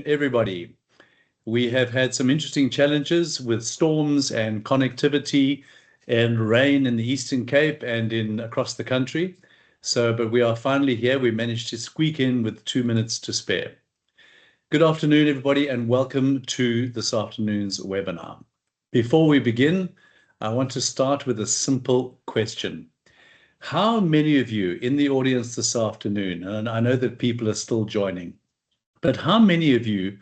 Everybody. We have had some interesting challenges with storms and connectivity and rain in the Eastern Cape and across the country. But we are finally here. We managed to squeak in with 2 minutes to spare. Good afternoon, everybody, and welcome to this afternoon's webinar. Before we begin, I want to start with a simple question. How many of you in the audience this afternoon, and I know that people are still joining, but how many of you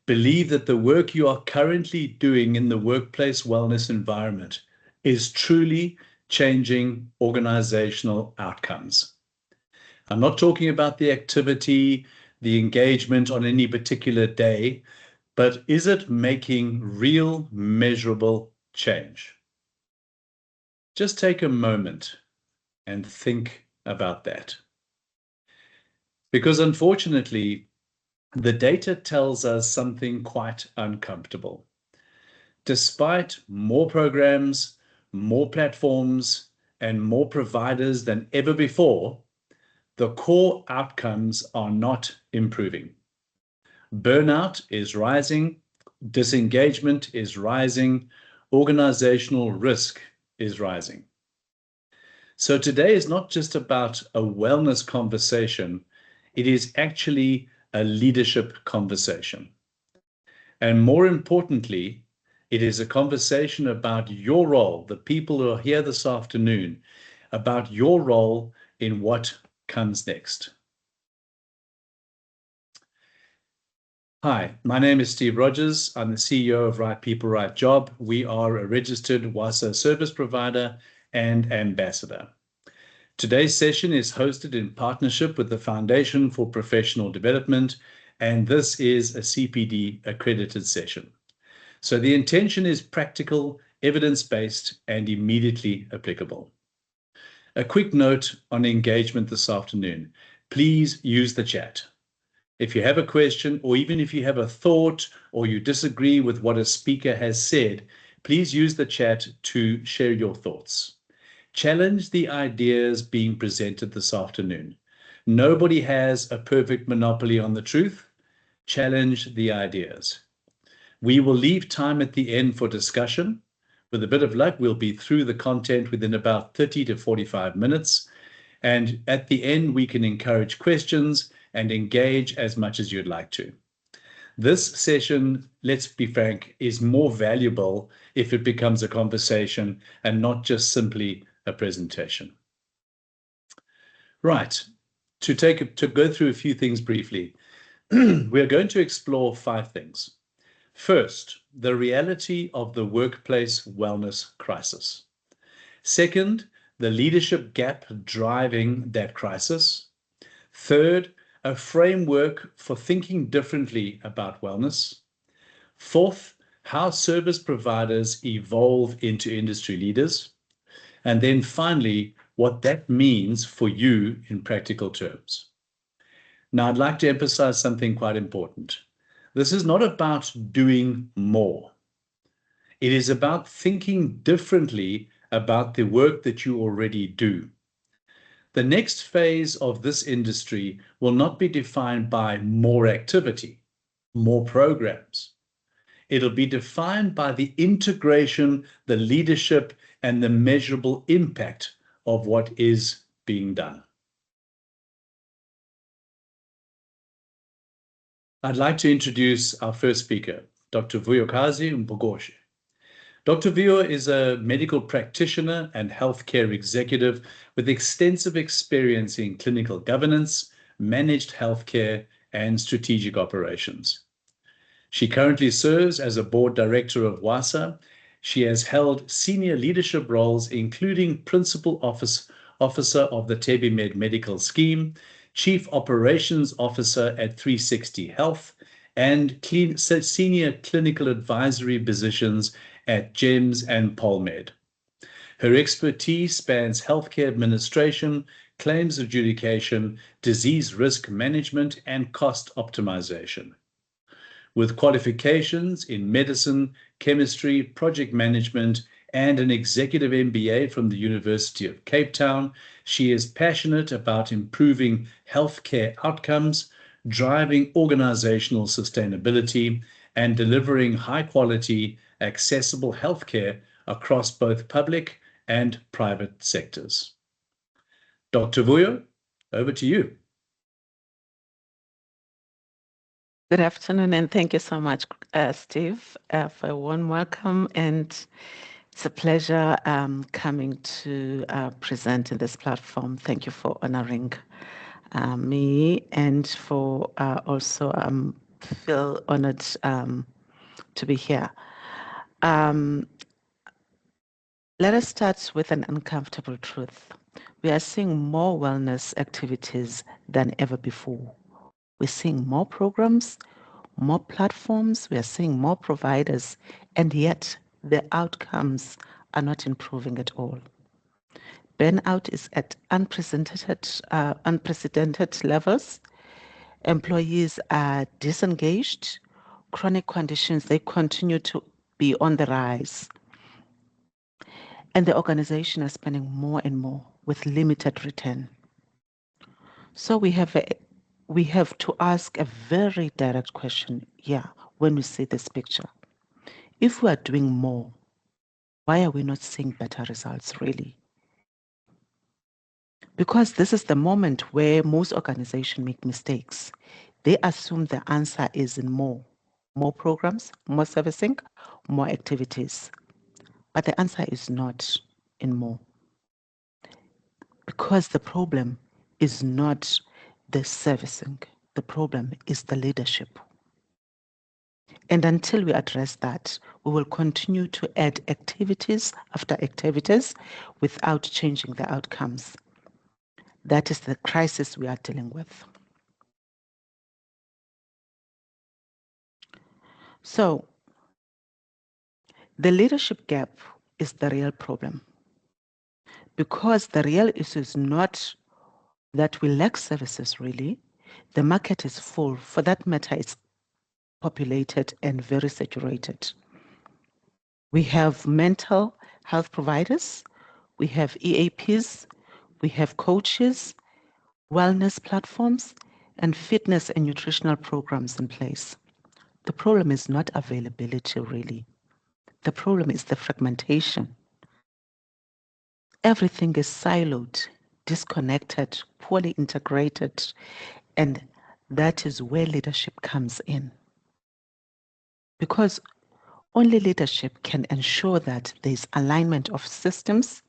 believe that the work you are currently doing in the workplace wellness environment is truly changing organizational outcomes? I'm not talking about the activity, the engagement on any particular day, but is it making real measurable change? Just take a moment and think about that. Because unfortunately, the data tells us something quite uncomfortable. Despite more programs, more platforms, and more providers than ever before, the core outcomes are not improving. Burnout is rising, disengagement is rising, organizational risk is rising. So today is not just about a wellness conversation, it is actually a leadership conversation. And more importantly, it is a conversation about your role, the people who are here this afternoon, about your role in what comes next. Hi, my name is Steve Rogers. I'm the CEO of Right People, Right Job. We are a registered WWASA service provider and ambassador. Today's session is hosted in partnership with the Foundation for Professional Development, and this is a CPD accredited session. So the intention is practical, evidence-based, and immediately applicable. A quick note on engagement this afternoon. Please use the chat. If you have a question, or even if you have a thought, or you disagree with what a speaker has said, please use the chat to share your thoughts. Challenge the ideas being presented this afternoon. Nobody has a perfect monopoly on the truth. Challenge the ideas. We will leave time at the end for discussion. With a bit of luck, we'll be through the content within about 30 to 45 minutes. And at the end, we can encourage questions and engage as much as you'd like to. This session, let's be frank, is more valuable if it becomes a conversation and not just simply a presentation. Right, to go through a few things briefly, we're going to explore 5 things. First, the reality of the workplace wellness crisis. Second, the leadership gap driving that crisis. Third, a framework for thinking differently about wellness. Fourth, how service providers evolve into industry leaders. And then finally, what that means for you in practical terms. Now, I'd like to emphasize something quite important. This is not about doing more. It is about thinking differently about the work that you already do. The next phase of this industry will not be defined by more activity, more programs. It'll be defined by the integration, the leadership, and the measurable impact of what is being done. I'd like to introduce our first speaker, Dr. Vuyokazi Mpogoshe. Dr. Vuyo is a medical practitioner and healthcare executive with extensive experience in clinical governance, managed healthcare, and strategic operations. She currently serves as a board director of WWASA. She has held senior leadership roles, including principal officer of the TebiMed Medical Scheme, chief operations officer at 360 Health, and senior clinical advisory positions at GEMS and PolMed. Her expertise spans healthcare administration, claims adjudication, disease risk management, and cost optimization. With qualifications in medicine, chemistry, project management, and an executive MBA from the University of Cape Town, she is passionate about improving healthcare outcomes, driving organizational sustainability, and delivering high-quality, accessible healthcare across both public and private sectors. Dr. Vuyo, over to you. Good afternoon, and thank you so much, Steve, for a warm welcome. And it's a pleasure coming to present in this platform. Thank you for honoring me, and for also feel honored to be here. Let us start with an uncomfortable truth. We are seeing more wellness activities than ever before. We're seeing more programs, more platforms, we are seeing more providers, and yet the outcomes are not improving at all. Burnout is at unprecedented levels. Employees are disengaged. Chronic conditions, they continue to be on the rise. And the organization is spending more and more with limited return. So we have to ask a very direct question here when we see this picture. If we are doing more, why are we not seeing better results really? Because this is the moment where most organizations make mistakes. They assume the answer is in more programs, more servicing, more activities. But the answer is not in more. Because the problem is not the servicing. The problem is the leadership. And until we address that, we will continue to add activities after activities without changing the outcomes. That is the crisis we are dealing with. So, the leadership gap is the real problem. Because the real issue is not that we lack services really. The market is full. For that matter, it's populated and very saturated. We have mental health providers, we have EAPs, we have coaches, wellness platforms, and fitness and nutritional programs in place. The problem is not availability really. The problem is the fragmentation. Everything is siloed, disconnected, poorly integrated, and that is where leadership comes in. Because only leadership can ensure that there's alignment of systems,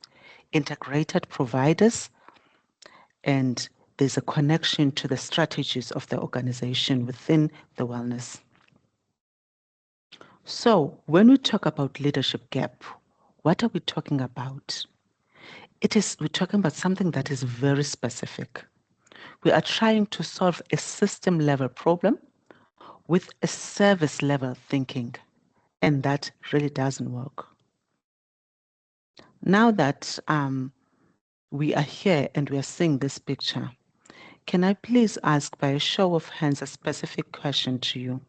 integrated providers, and there's a connection to the strategies of the organization within the wellness. So when we talk about leadership gap, what are we talking about? We're talking about something that is very specific. We are trying to solve a system level problem with a service level thinking, and that really doesn't work. Now that we are here and we are seeing this picture, can I please ask by a show of hands a specific question to you?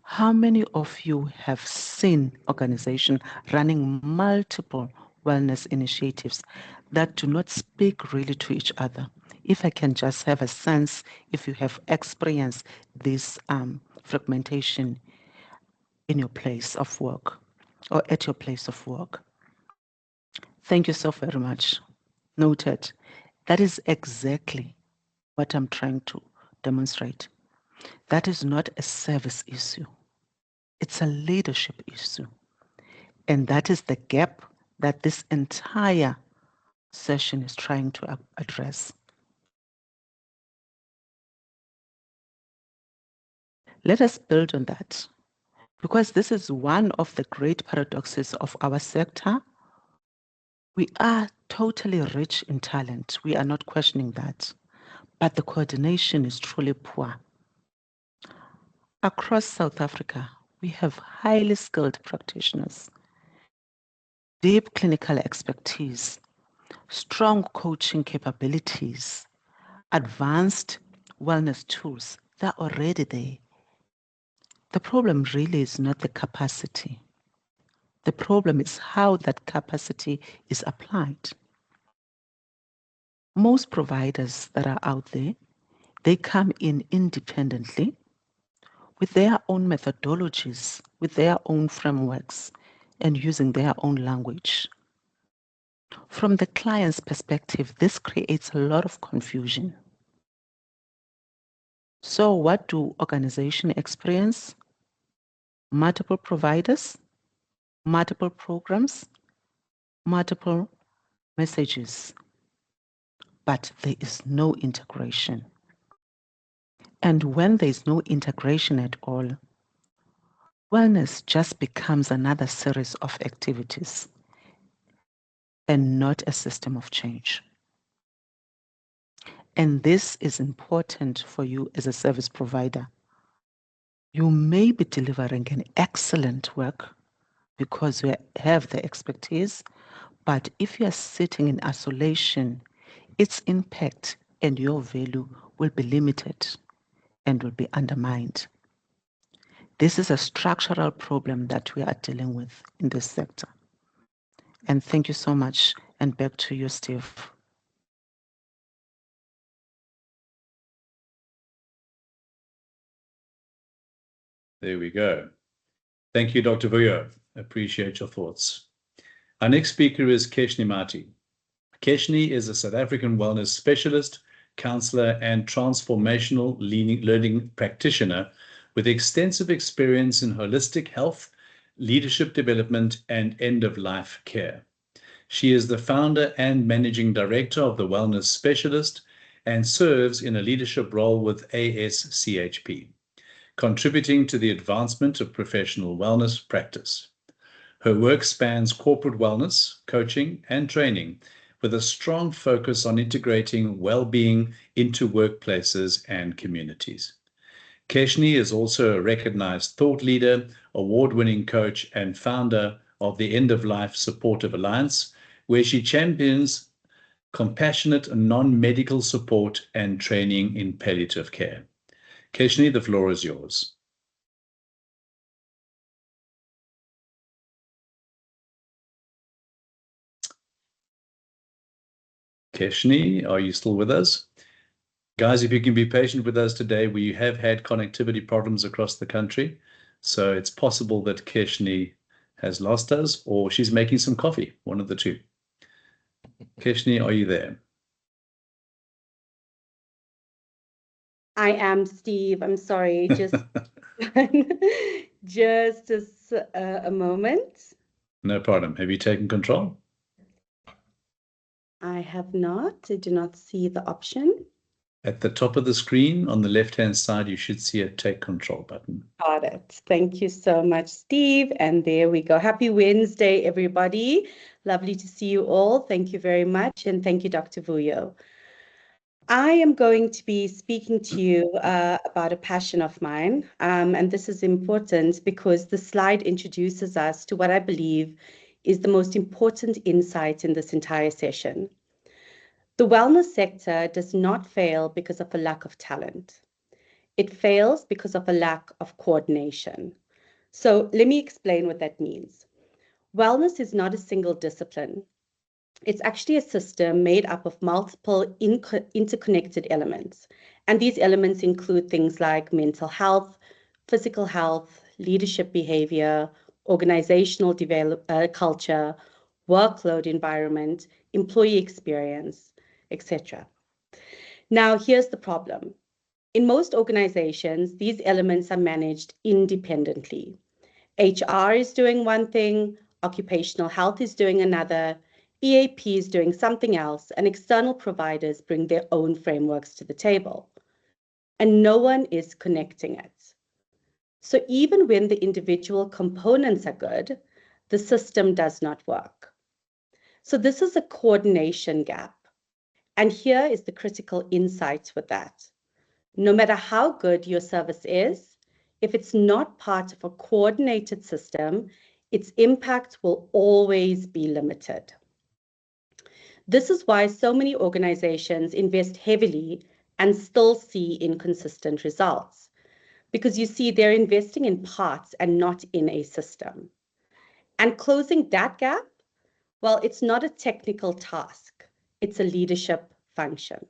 How many of you have seen organizations running multiple wellness initiatives that do not speak really to each other? If I can just have a sense, if you have experienced this fragmentation in your place of work or at your place of work. Thank you so very much. Noted. That is exactly what I'm trying to demonstrate. That is not a service issue. It's a leadership issue. And that is the gap that this entire session is trying to address. Let us build on that, because this is one of the great paradoxes of our sector. We are totally rich in talent. We are not questioning that. But the coordination is truly poor. Across South Africa, we have highly skilled practitioners, deep clinical expertise, strong coaching capabilities, advanced wellness tools. They're already there. The problem really is not the capacity. The problem is how that capacity is applied. Most providers that are out there They come in independently with their own methodologies, with their own frameworks, and using their own language. From the client's perspective, this creates a lot of confusion. So what do organizations experience? Multiple providers, multiple programs, multiple messages, but there is no integration. And when there is no integration at all, wellness just becomes another series of activities and not a system of change. And this is important for you as a service provider. You may be delivering an excellent work because you have the expertise, but if you are sitting in isolation, its impact and your value will be limited and will be undermined. This is a structural problem that we are dealing with in this sector. And thank you so much. And back to you, Steve. There we go. Thank you, Dr. Vuyo. Appreciate your thoughts. Our next speaker is Keshni Mati. Keshni is a South African wellness specialist, counselor, and transformational learning practitioner with extensive experience in holistic health, leadership development, and end-of-life care. She is the founder and managing director of the Wellness Specialist and serves in a leadership role with ASCHP, contributing to the advancement of professional wellness practice. Her work spans corporate wellness, coaching, and training, with a strong focus on integrating well-being into workplaces and communities. Keshni is also a recognized thought leader, award-winning coach, and founder of the End of Life Supportive Alliance, where she champions compassionate and non-medical support and training in palliative care. Keshni, the floor is yours. Keshni, are you still with us? Guys, if you can be patient with us today, we have had connectivity problems across the country. So it's possible that Keshni has lost us or she's making some coffee, one of the two. Keshni, are you there? I am, Steve. I'm sorry. Just a moment. No problem. Have you taken control? I have not. I do not see the option. At the top of the screen on the left-hand side, you should see a take control button. Got it. Thank you so much, Steve. And there we go. Happy Wednesday, everybody. Lovely to see you all. Thank you very much. And thank you, Dr. Vuyo. I am going to be speaking to you about a passion of mine. And this is important because the slide introduces us to what I believe is the most important insight in this entire session. The wellness sector does not fail because of a lack of talent. It fails because of a lack of coordination. So let me explain what that means. Wellness is not a single discipline. It's actually a system made up of multiple interconnected elements. And these elements include things like mental health, physical health, leadership behavior, organizational culture, workload environment, employee experience, etc. Now, here's the problem. In most organizations, these elements are managed independently. HR is doing one thing, occupational health is doing another, EAP is doing something else, and external providers bring their own frameworks to the table. And no one is connecting it. So even when the individual components are good, the system does not work. So this is a coordination gap. And here is the critical insight with that. No matter how good your service is, if it's not part of a coordinated system, its impact will always be limited. This is why so many organizations invest heavily and still see inconsistent results. Because you see, they're investing in parts and not in a system. And closing that gap, well, it's not a technical task. It's a leadership function.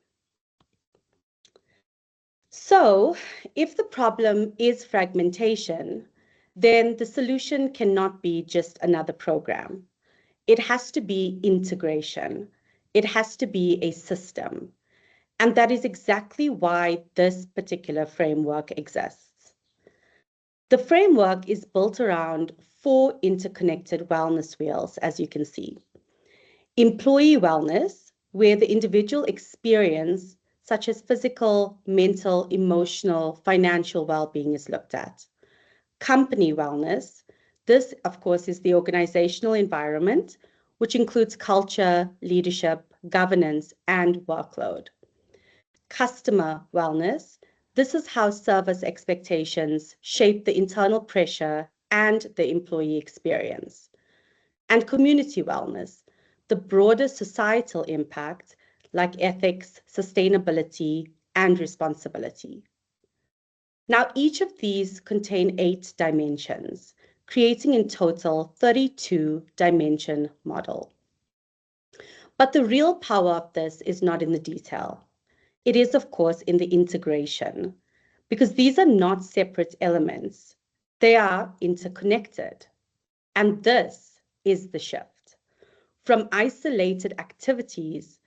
So if the problem is fragmentation, then the solution cannot be just another program. It has to be integration. It has to be a system. And that is exactly why this particular framework exists. The framework is built around 4 interconnected wellness wheels, as you can see. Employee wellness, where the individual experience, such as physical, mental, emotional, financial well-being is looked at. Company wellness, this, of course, is the organizational environment, which includes culture, leadership, governance, and workload. Customer wellness, this is how service expectations shape the internal pressure and the employee experience. And community wellness, the broader societal impact like ethics, sustainability, and responsibility. Now, each of these contain 8 dimensions, creating in total 32-dimension model. But the real power of this is not in the detail. It is, of course, in the integration, because these are not separate elements. They are interconnected. And this is the shift from isolated activities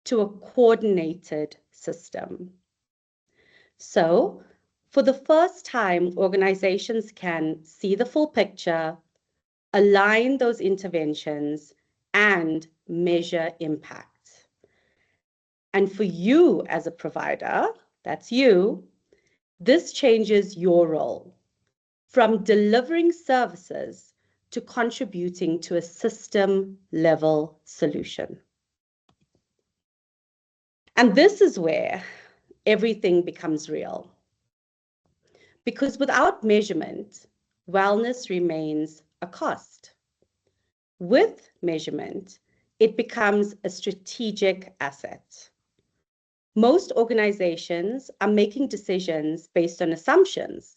to a coordinated system. So, for the first time, organizations can see the full picture, align those interventions, and measure impact. And for you as a provider, that's you, this changes your role from delivering services to contributing to a system-level solution. And this is where everything becomes real. Because without measurement, wellness remains a cost. With measurement, it becomes a strategic asset. Most organizations are making decisions based on assumptions.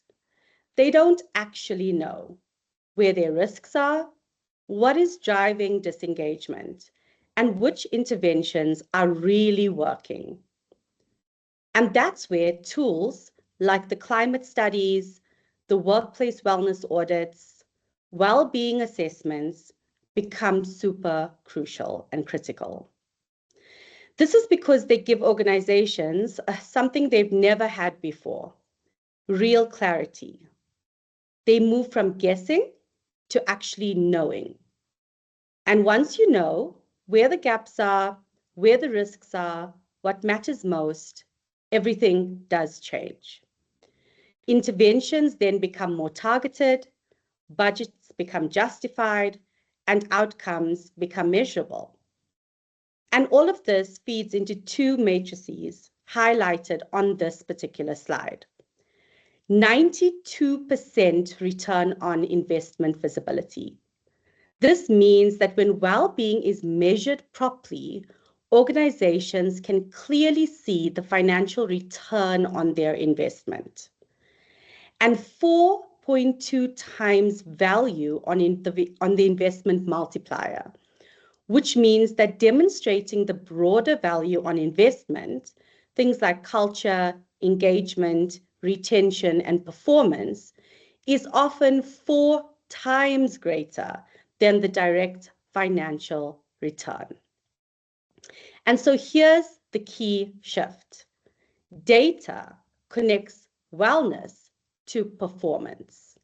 They don't actually know where their risks are, what is driving disengagement, and which interventions are really working. And that's where tools like the climate studies, the workplace wellness audits, well-being assessments become super crucial and critical. This is because they give organizations something they've never had before, real clarity. They move from guessing to actually knowing. And once you know where the gaps are, where the risks are, what matters most, everything does change. Interventions then become more targeted, budgets become justified, and outcomes become measurable. And all of this feeds into 2 matrices highlighted on this particular slide. 92% return on investment visibility. This means that when well-being is measured properly, organizations can clearly see the financial return on their investment. And 4.2 times value on the investment multiplier, which means that demonstrating the broader value on investment, things like culture, engagement, retention, and performance, is often 4 times greater than the direct financial return. And so here's the key shift. Data connects wellness to performance.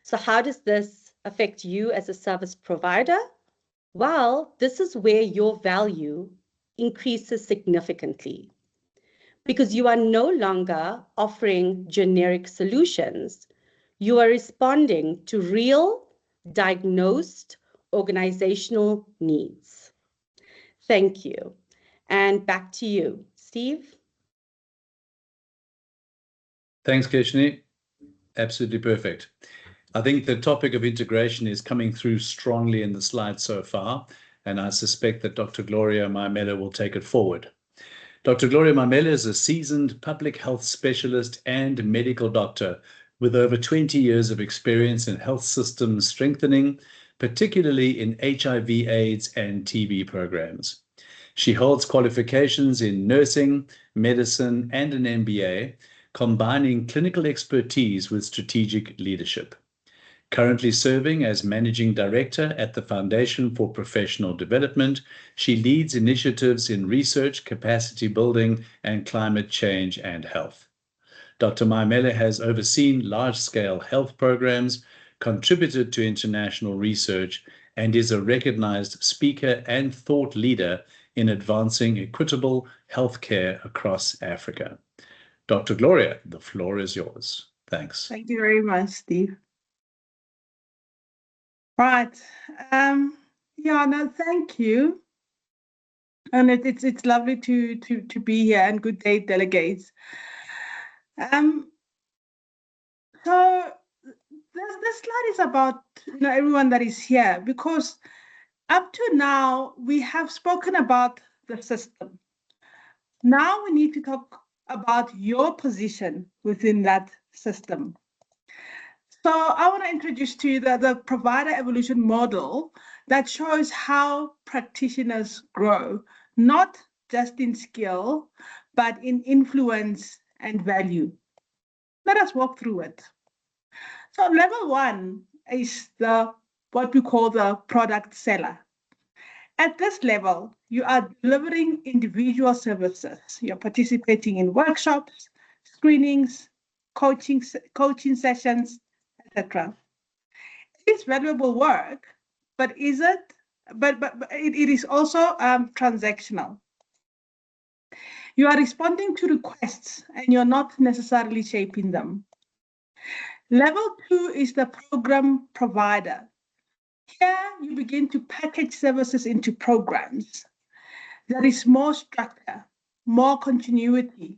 So how does this affect you as a service provider? Well, this is where your value increases significantly because you are no longer offering generic solutions. You are responding to real, diagnosed organizational needs. Thank you. And back to you, Steve. Thanks, Keshini. Absolutely perfect. I think the topic of integration is coming through strongly in the slides so far, and I suspect that Dr. Gloria Maimela will take it forward. Dr. Gloria Maimela is a seasoned public health specialist and medical doctor with over 20 years of experience in health systems strengthening, particularly in HIV/AIDS and TB programs. She holds qualifications in nursing, medicine, and an MBA, combining clinical expertise with strategic leadership. Currently serving as Managing Director at the Foundation for Professional Development, she leads initiatives in research, capacity building, and climate change and health. Dr. Maimele has overseen large-scale health programs, contributed to international research, and is a recognized speaker and thought leader in advancing equitable healthcare across Africa. Dr. Gloria, the floor is yours. Thanks. Thank you very much, Steve. Right. Yeah, no, thank you. And it's lovely to be here, and good day, delegates. So this slide is about everyone that is here, because up to now we have spoken about the system. Now we need to talk about your position within that system. So I want to introduce to you the provider evolution model that shows how practitioners grow, not just in skill, but in influence and value. Let us walk through it. So level 1 is what we call the product seller. At this level, you are delivering individual services. You're participating in workshops, screenings, coaching sessions, etc. It is valuable work, but it is also transactional. You are responding to requests and you're not necessarily shaping them. Level 2 is the program provider. Here you begin to package services into programs. There is more structure, more continuity,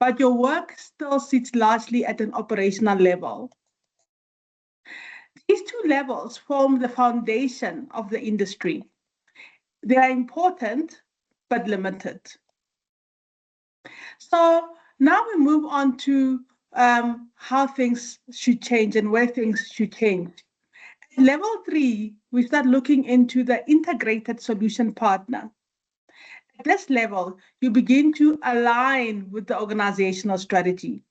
but your work still sits largely at an operational level. These two levels form the foundation of the industry. They are important, but limited. So now we move on to how things should change and where things should change. At level 3, we start looking into the integrated solution partner. At this level, you begin to align with the organizational strategy.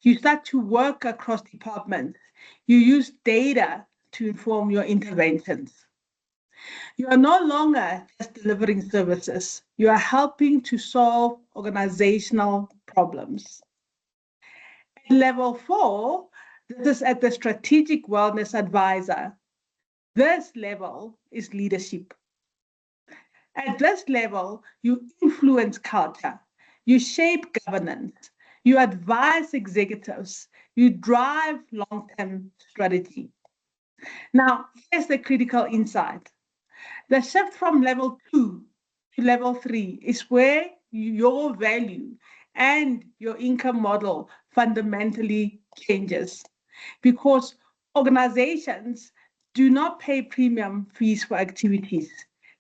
You start to work across departments. You use data to inform your interventions. You are no longer just delivering services. You are helping to solve organizational problems. At level 4, this is at the strategic wellness advisor. This level is leadership. At this level, you influence culture. You shape governance. You advise executives. You drive long-term strategy. Now, here's the critical insight. The shift from level 2 to level 3 is where your value and your income model fundamentally changes, because organizations do not pay premium fees for activities.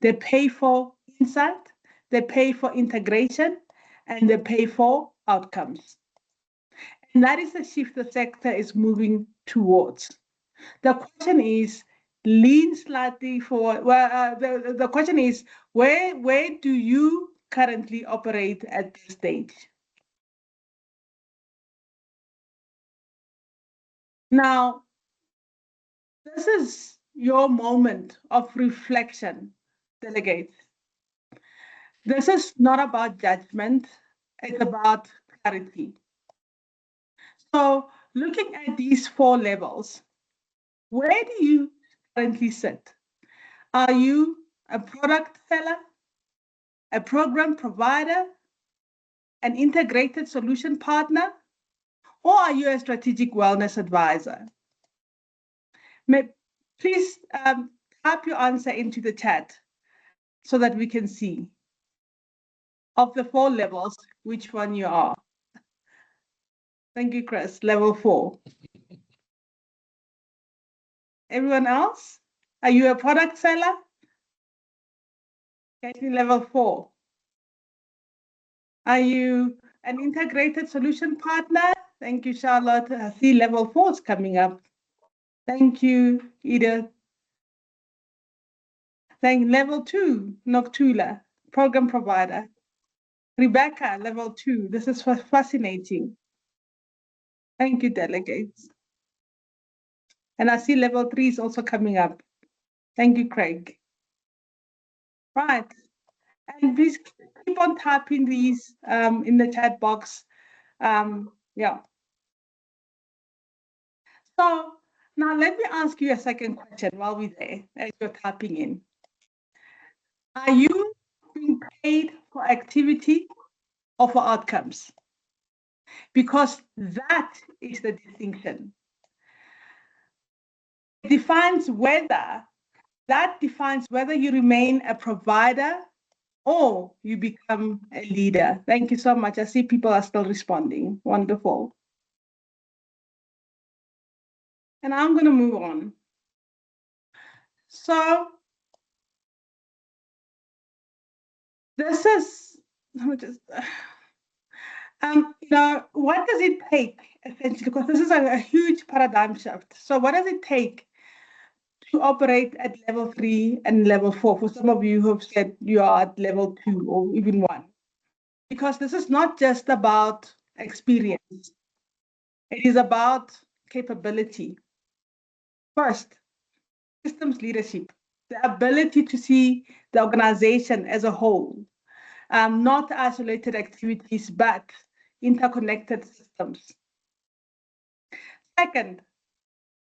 They pay for insight, they pay for integration, and they pay for outcomes. And that is the shift the sector is moving towards. The question is, lean slightly forward. Well, the question is, where do you currently operate at this stage? Now, this is your moment of reflection, delegates. This is not about judgment, it's about clarity. So, looking at these 4 levels, where do you currently sit? Are you a product seller, a program provider, an integrated solution partner, or are you a strategic wellness advisor? Please type your answer into the chat so that we can see of the 4 levels, which one you are. Thank you, Chris. Level 4. Everyone else? Are you a product seller? Okay, level 4. Are you an integrated solution partner? Thank you, Charlotte. I see level 4 is coming up. Thank you, Edith. Thank level 2, Noktula, program provider. Rebecca, level 2. This is fascinating. Thank you, delegates. And I see level 3 is also coming up. Thank you, Craig. Right. And please keep on typing these in the chat box. Yeah. So now let me ask you a second question while we're there, as you're typing in. Are you being paid for activity or for outcomes? Because that is the distinction. It defines whether you remain a provider or you become a leader. Thank you so much. I see people are still responding. Wonderful. And I'm going to move on. So this is, let me just, what does it take essentially? Because this is a huge paradigm shift. So what does it take to operate at level 3 and level 4? For some of you who have said you are at level 2 or even 1. Because this is not just about experience. It is about capability. First, systems leadership, the ability to see the organization as a whole, not isolated activities, but interconnected systems. Second,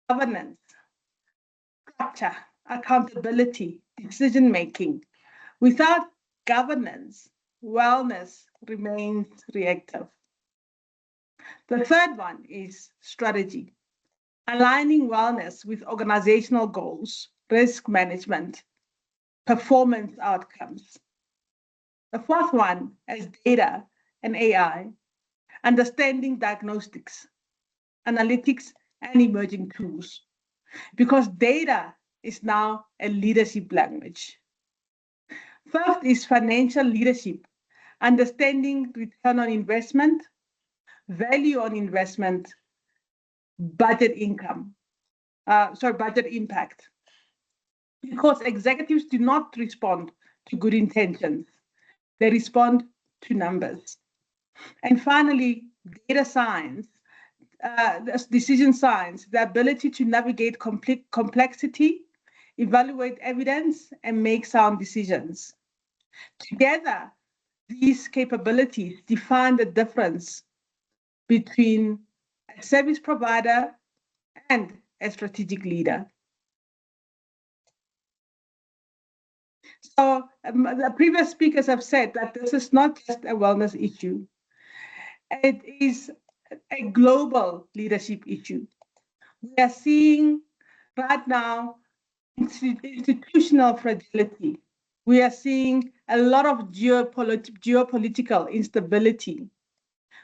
governance, structure, accountability, decision-making. Without governance, wellness remains reactive. The third one is strategy, aligning wellness with organizational goals, risk management, performance outcomes. The fourth one is data and AI, understanding diagnostics, analytics, and emerging tools, because data is now a leadership language. Fifth is financial leadership, understanding return on investment, value on investment, budget impact. Because executives do not respond to good intentions, they respond to numbers. And finally, data science, decision science, the ability to navigate complexity, evaluate evidence, and make sound decisions. Together, these capabilities define the difference between a service provider and a strategic leader. So the previous speakers have said that this is not just a wellness issue. It is a global leadership issue. We are seeing right now institutional fragility. We are seeing a lot of geopolitical instability.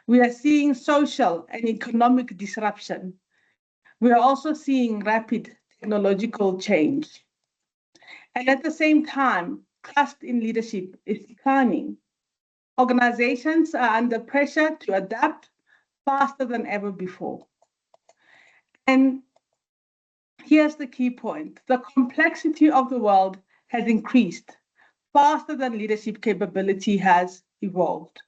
We are seeing social and economic disruption. We are also seeing rapid technological change. And at the same time, trust in leadership is declining. Organizations are under pressure to adapt faster than ever before. And here's the key point. The complexity of the world has increased faster than leadership capability has evolved.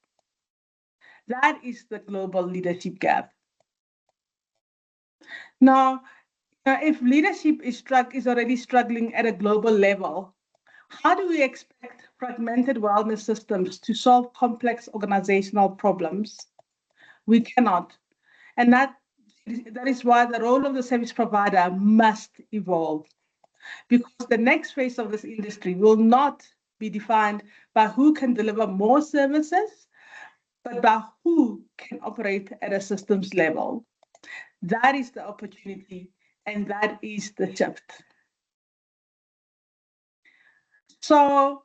That is the global leadership gap. Now, if leadership is already struggling at a global level, how do we expect fragmented wellness systems to solve complex organizational problems? We cannot. And that is why the role of the service provider must evolve. Because the next phase of this industry will not be defined by who can deliver more services, but by who can operate at a systems level. That is the opportunity, and that is the shift. So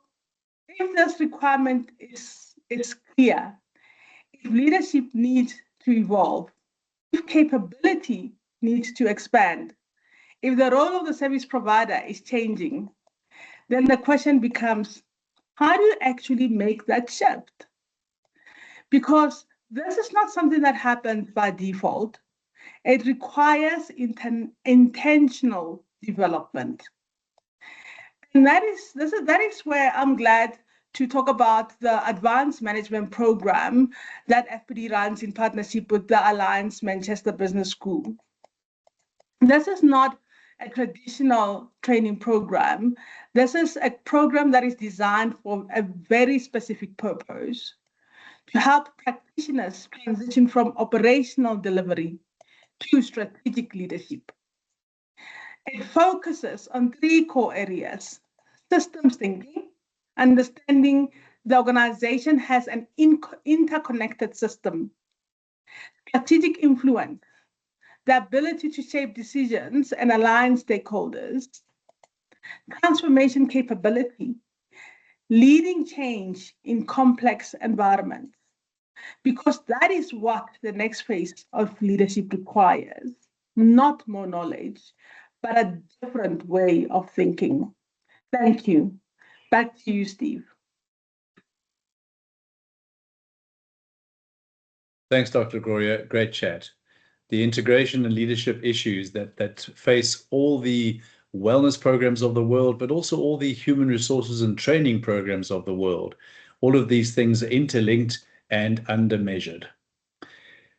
if this requirement is clear, if leadership needs to evolve, if capability needs to expand, if the role of the service provider is changing, then the question becomes, how do you actually make that shift? Because this is not something that happens by default. It requires intentional development. And that is where I'm glad to talk about the advanced management program that FPD runs in partnership with the Alliance Manchester Business School. This is not a traditional training program. This is a program that is designed for a very specific purpose, to help practitioners transition from operational delivery to strategic leadership. It focuses on 3 core areas: systems thinking, understanding the organization has an interconnected system; strategic influence, the ability to shape decisions and align stakeholders; transformation capability, leading change in complex environments, because that is what the next phase of leadership requires. Not more knowledge, but a different way of thinking. Thank you. Back to you, Steve. Thanks, Dr. Gloria. Great chat. The integration and leadership issues that face all the wellness programs of the world, but also all the human resources and training programs of the world. All of these things are interlinked and undermeasured.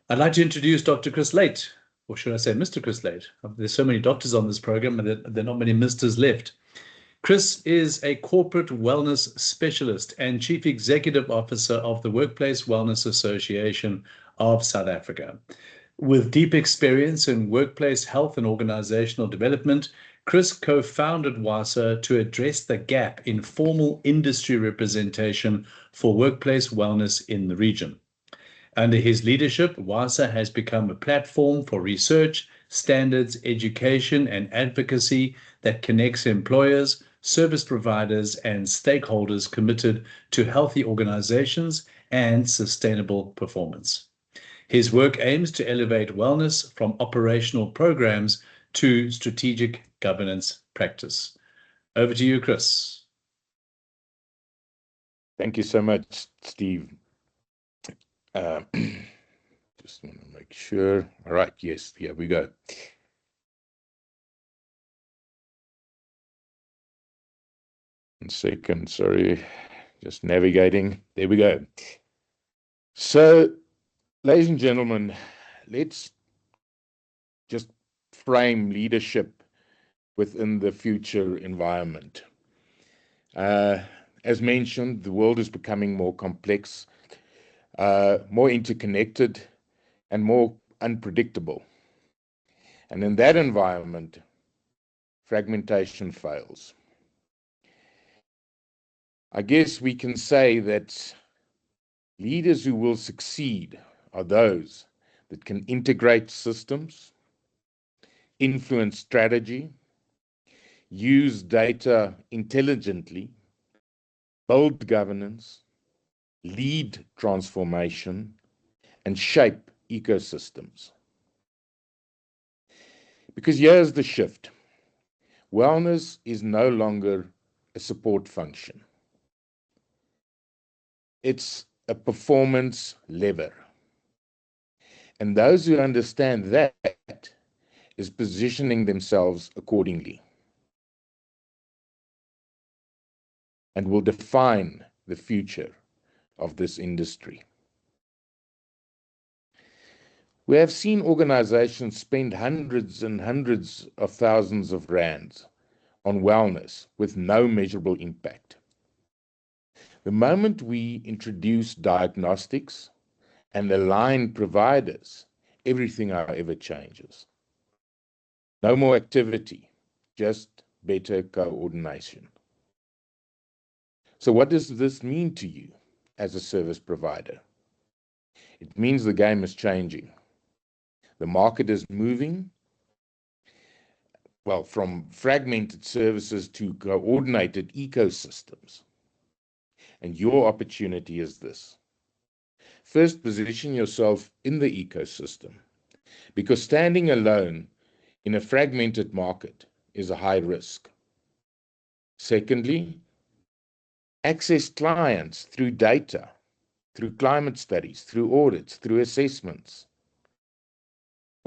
I'd like to introduce Dr. Chris Late, or should I say Mr. Chris Late? There's so many doctors on this program and there are not many misters left. Chris is a corporate wellness specialist and Chief Executive Officer of the Workplace Wellness Association of South Africa. With deep experience in workplace health and organizational development, Chris co-founded WWASA to address the gap in formal industry representation for workplace wellness in the region. Under his leadership, WWASA has become a platform for research, standards, education, and advocacy that connects employers, service providers, and stakeholders committed to healthy organizations and sustainable performance. His work aims to elevate wellness from operational programs to strategic governance practice. Over to you, Chris. Thank you so much, Steve. Just want to make sure. All right, yes, here we go. One second, sorry, just navigating. There we go. So, ladies and gentlemen, let's just frame leadership within the future environment. As mentioned, the world is becoming more complex, more interconnected, and more unpredictable. And in that environment, fragmentation fails. I guess we can say that leaders who will succeed are those that can integrate systems, influence strategy, use data intelligently, build governance, lead transformation, and shape ecosystems. Because here's the shift. Wellness is no longer a support function. It's a performance lever. And those who understand that is positioning themselves accordingly and will define the future of this industry. We have seen organizations spend hundreds and hundreds of thousands of rands on wellness with no measurable impact. The moment we introduce diagnostics and align providers, everything, however, changes. No more activity, just better coordination. So what does this mean to you as a service provider? It means the game is changing. The market is moving, well, from fragmented services to coordinated ecosystems. And your opportunity is this. First, position yourself in the ecosystem, because standing alone in a fragmented market is a high risk. Secondly, access clients through data, through climate studies, through audits, through assessments.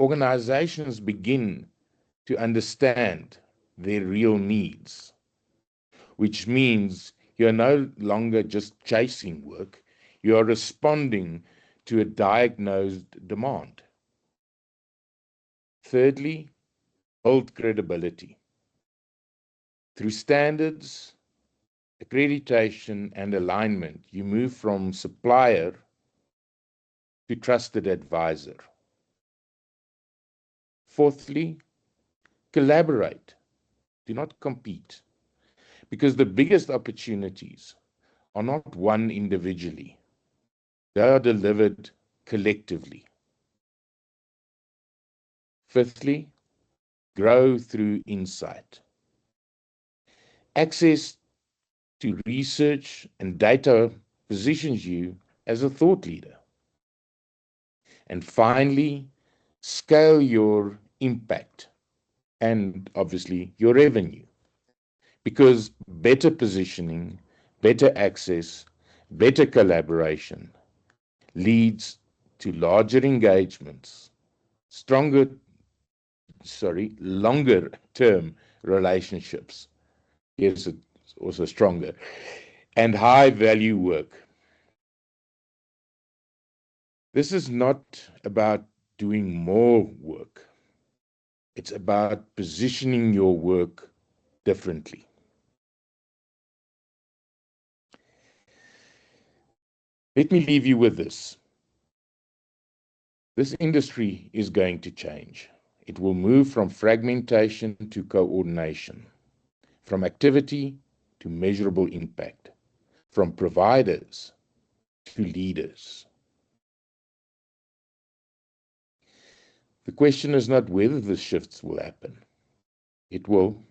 Organizations begin to understand their real needs, which means You are no longer just chasing work. You are responding to a diagnosed demand. Thirdly, build credibility. Through standards, accreditation, and alignment, you move from supplier to trusted advisor. Fourthly, collaborate. Do not compete, because the biggest opportunities are not won individually. They are delivered collectively. Fifthly, grow through insight. Access to research and data positions you as a thought leader. And finally, scale your impact and obviously your revenue. Because better positioning, better access, better collaboration leads to larger engagements, longer term relationships. Yes, it's also stronger, and high value work. This is not about doing more work. It's about positioning your work differently. Let me leave you with this. This industry is going to change. It will move from fragmentation to coordination, from activity to measurable impact, from providers to leaders. The question is not whether the shifts will happen. It will.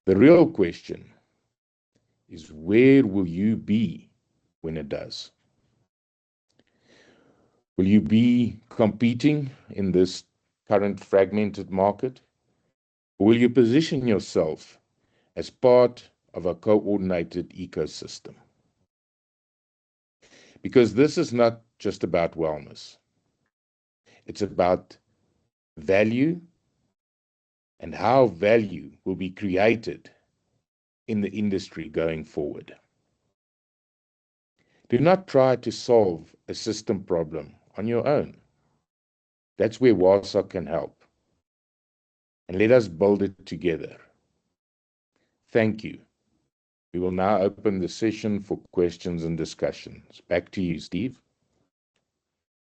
The real question is, where will you be when it does? Will you be competing in this current fragmented market? Or will you position yourself as part of a coordinated ecosystem? Because this is not just about wellness. It's about value and how value will be created in the industry going forward. Do not try to solve a system problem on your own. That's where WWASA can help. And let us build it together. Thank you. We will now open the session for questions and discussions. Back to you, Steve.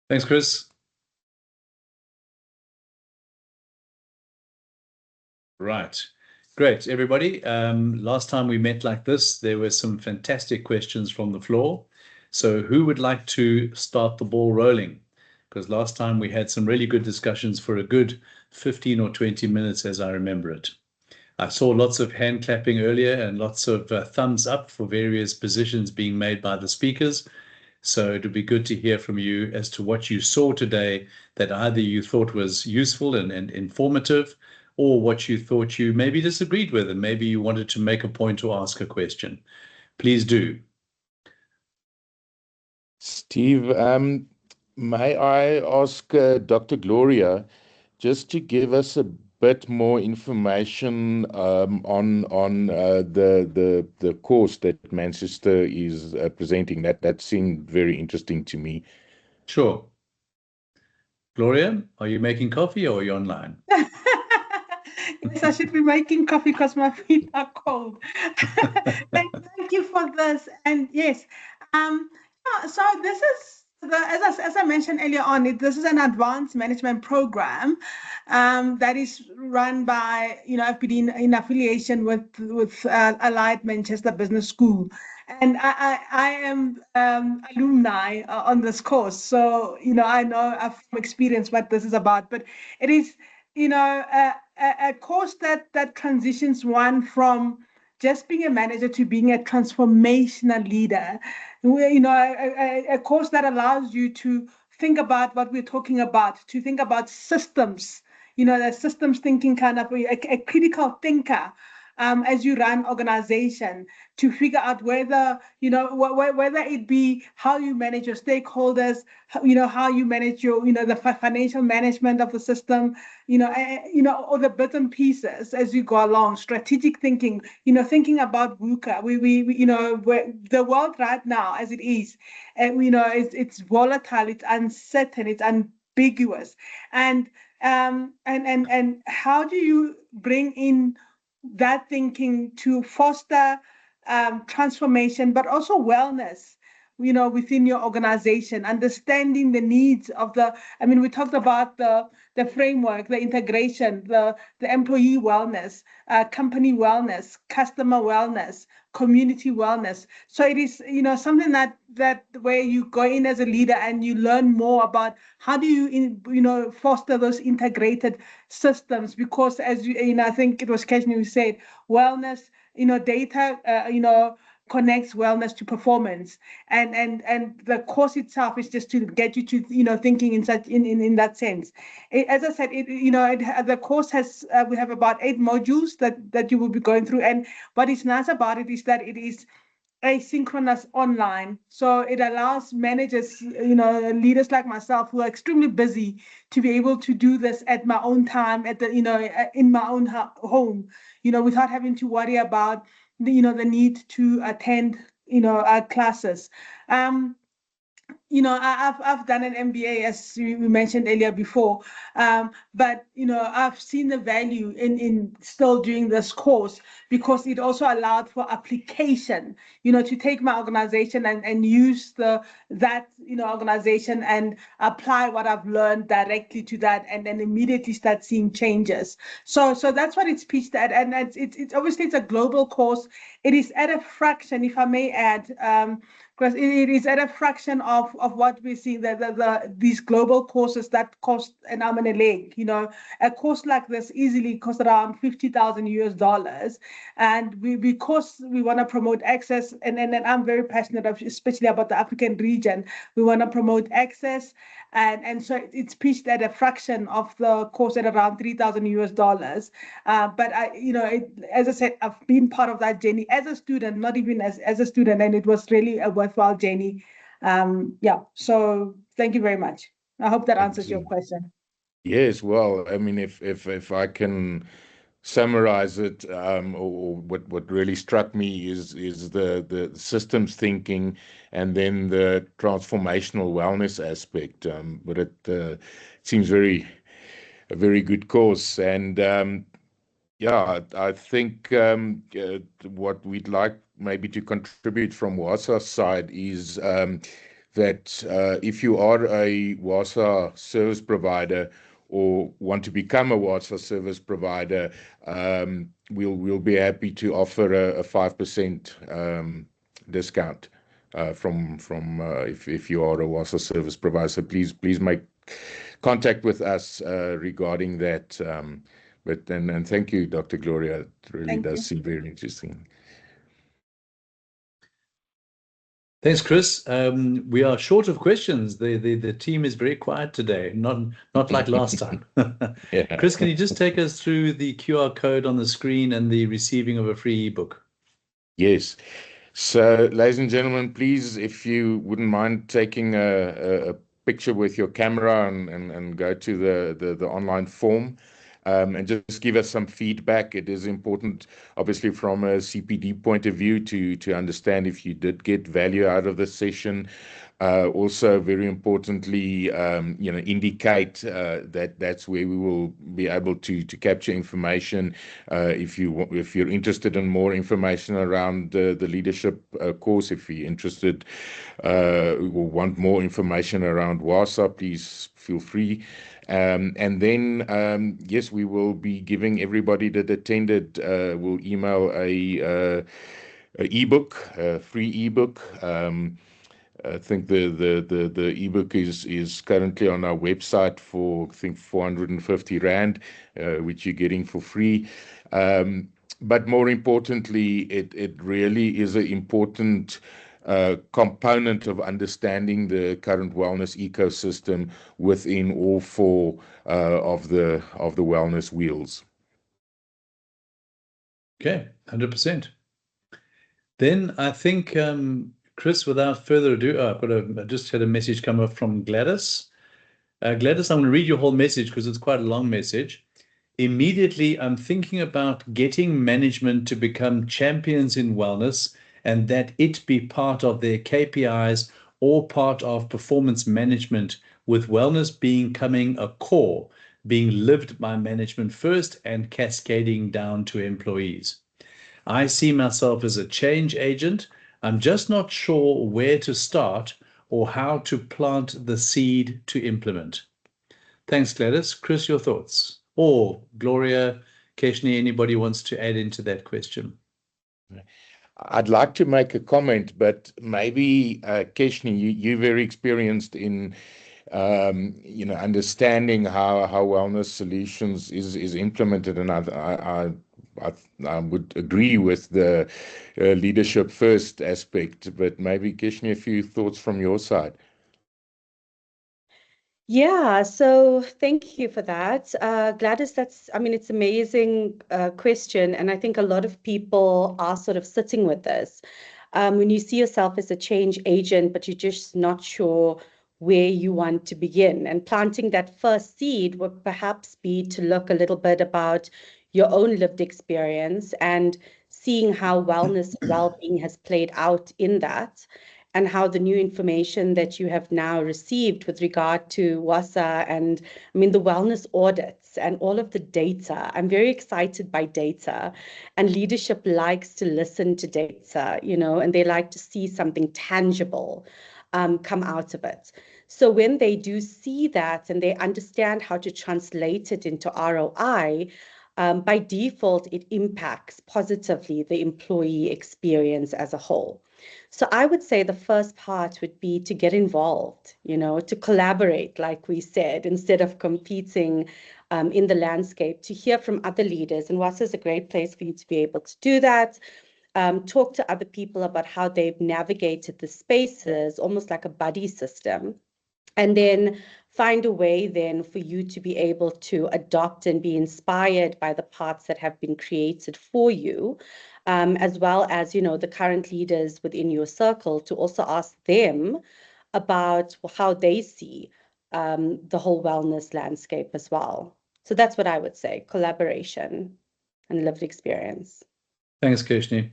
Thanks, Chris. Right. Great, everybody. Last time we met like this, there were some fantastic questions from the floor. So who would like to start the ball rolling? Because last time we had some really good discussions for a good 15 or 20 minutes, as I remember it. I saw lots of hand clapping earlier and lots of thumbs up for various positions being made by the speakers. So it would be good to hear from you as to what you saw today that either you thought was useful and informative, or what you thought you maybe disagreed with, and maybe you wanted to make a point or ask a question. Please do. Steve, may I ask Dr. Gloria just to give us a bit more information on the course that Manchester is presenting? That seemed very interesting to me. Sure. Gloria, are you making coffee or are you online? Yes, I should be making coffee because my feet are cold. Thank you for this. And yes, so this is as I mentioned earlier on, this is an advanced management program that is run by FPD in affiliation with Allied Manchester Business School. And I am alumni on this course, so I know from experience what this is about. But it is a course that transitions one from just being a manager to being a transformational leader. A course that allows you to think about what we're talking about, to think about systems, the systems thinking kind of a critical thinker as you run organization, to figure out whether, whether it be how you manage your stakeholders, how you manage your, the financial management of the system, or the bits and pieces as you go along, strategic thinking, thinking about VUCA. The world right now as it is, it's volatile, it's uncertain, it's ambiguous. And how do you bring in that thinking to foster transformation, but also wellness, within your organization, understanding the needs of we talked about the framework, the integration, the employee wellness, company wellness, customer wellness, community wellness. So it is, something that where you go in as a leader and you learn more about how do you, foster those integrated systems, because as I think it was Keshni who said, wellness, data, connects wellness to performance, and the course itself is just to get you to thinking in that sense. As I said, the course has we have about 8 modules that you will be going through, and what is nice about it is that it is asynchronous online, so it allows managers, leaders like myself who are extremely busy, to be able to do this at my own time, at the in my own home, without having to worry about the need to attend classes. I've done an MBA, as we mentioned earlier before, but I've seen the value in still doing this course, because it also allowed for application, to take my organization and use that organization and apply what I've learned directly to that, and then immediately start seeing changes. So that's what it's pitched at, and it's obviously it's a global course. It is at a fraction, if I may add, because it is at a fraction of what we're seeing, these global courses that cost an arm and a leg. A course like this easily costs around $50,000 US, and because we want to promote access, and I'm very passionate especially about the African region. We want to promote access, and so it's pitched at a fraction of the course at around $3,000 US. But as I said, I've been part of that journey as a student, not even as a student, and it was really a worthwhile journey. So thank you very much. I hope that answers your question. Yes, well, if I can summarize it, or what really struck me is the systems thinking, and then the transformational wellness aspect. But it seems a very good course, and I think what we'd like maybe to contribute from WASA's side is that if you are a WASA service provider or want to become a WASA service provider, we'll be happy to offer a 5% discount from if you are a WASA service provider. So please make contact with us regarding that. And thank you, Dr. Gloria. It really does seem very interesting. Thanks, Chris. We are short of questions. The team is very quiet today, not like last time. Yeah. Chris, can you just take us through the QR code on the screen and the receiving of a free ebook? Yes. So, ladies and gentlemen, please, if you wouldn't mind taking a picture with your camera and go to the online form. And just give us some feedback. It is important, obviously, from a CPD point of view, to understand if you did get value out of the session. Also, very importantly, indicate that that's where we will be able to capture information. If you're interested in more information around the leadership course, if you're interested or want more information around WASA, please feel free. And then, yes, we will be giving everybody that attended, we'll email a ebook, a free ebook. I think the ebook is currently on our website for, I think, 450 Rand, which you're getting for free. But more importantly, it really is an important component of understanding the current wellness ecosystem within all 4 of the wellness wheels. Okay, 100%. Then I think, Chris, without further ado, I just had a message come up from Gladys. Gladys, I'm going to read your whole message because it's quite a long message. Immediately, I'm thinking about getting management to become champions in wellness and that it be part of their KPIs or part of performance management, with wellness becoming a core, being lived by management first and cascading down to employees. I see myself as a change agent. I'm just not sure where to start or how to plant the seed to implement. Thanks, Gladys. Chris, your thoughts? Or Gloria, Keshni, anybody wants to add into that question? I'd like to make a comment, but maybe Keshni, you're very experienced in understanding how wellness solutions is implemented, and I would agree with the leadership first aspect, but maybe Keshni, a few thoughts from your side. Yeah, so thank you for that. Gladys, it's amazing question. And I think a lot of people are sort of sitting with this. When you see yourself as a change agent, but you're just not sure where you want to begin. And planting that first seed would perhaps be to look a little bit about your own lived experience and seeing how wellness and well-being has played out in that, and how the new information that you have now received with regard to WASA and the wellness audits and all of the data. I'm very excited by data, and leadership likes to listen to data, and they like to see something tangible come out of it. So when they do see that and they understand how to translate it into ROI, by default, it impacts positively the employee experience as a whole. So I would say the first part would be to get involved, to collaborate, like we said, instead of competing in the landscape, to hear from other leaders. And WASA is a great place for you to be able to do that. Talk to other people about how they've navigated the spaces, almost like a buddy system. And then find a way then for you to be able to adopt and be inspired by the parts that have been created for you, as well as, the current leaders within your circle, to also ask them about how they see the whole wellness landscape as well. So that's what I would say, collaboration and lived experience. Thanks, Keshni.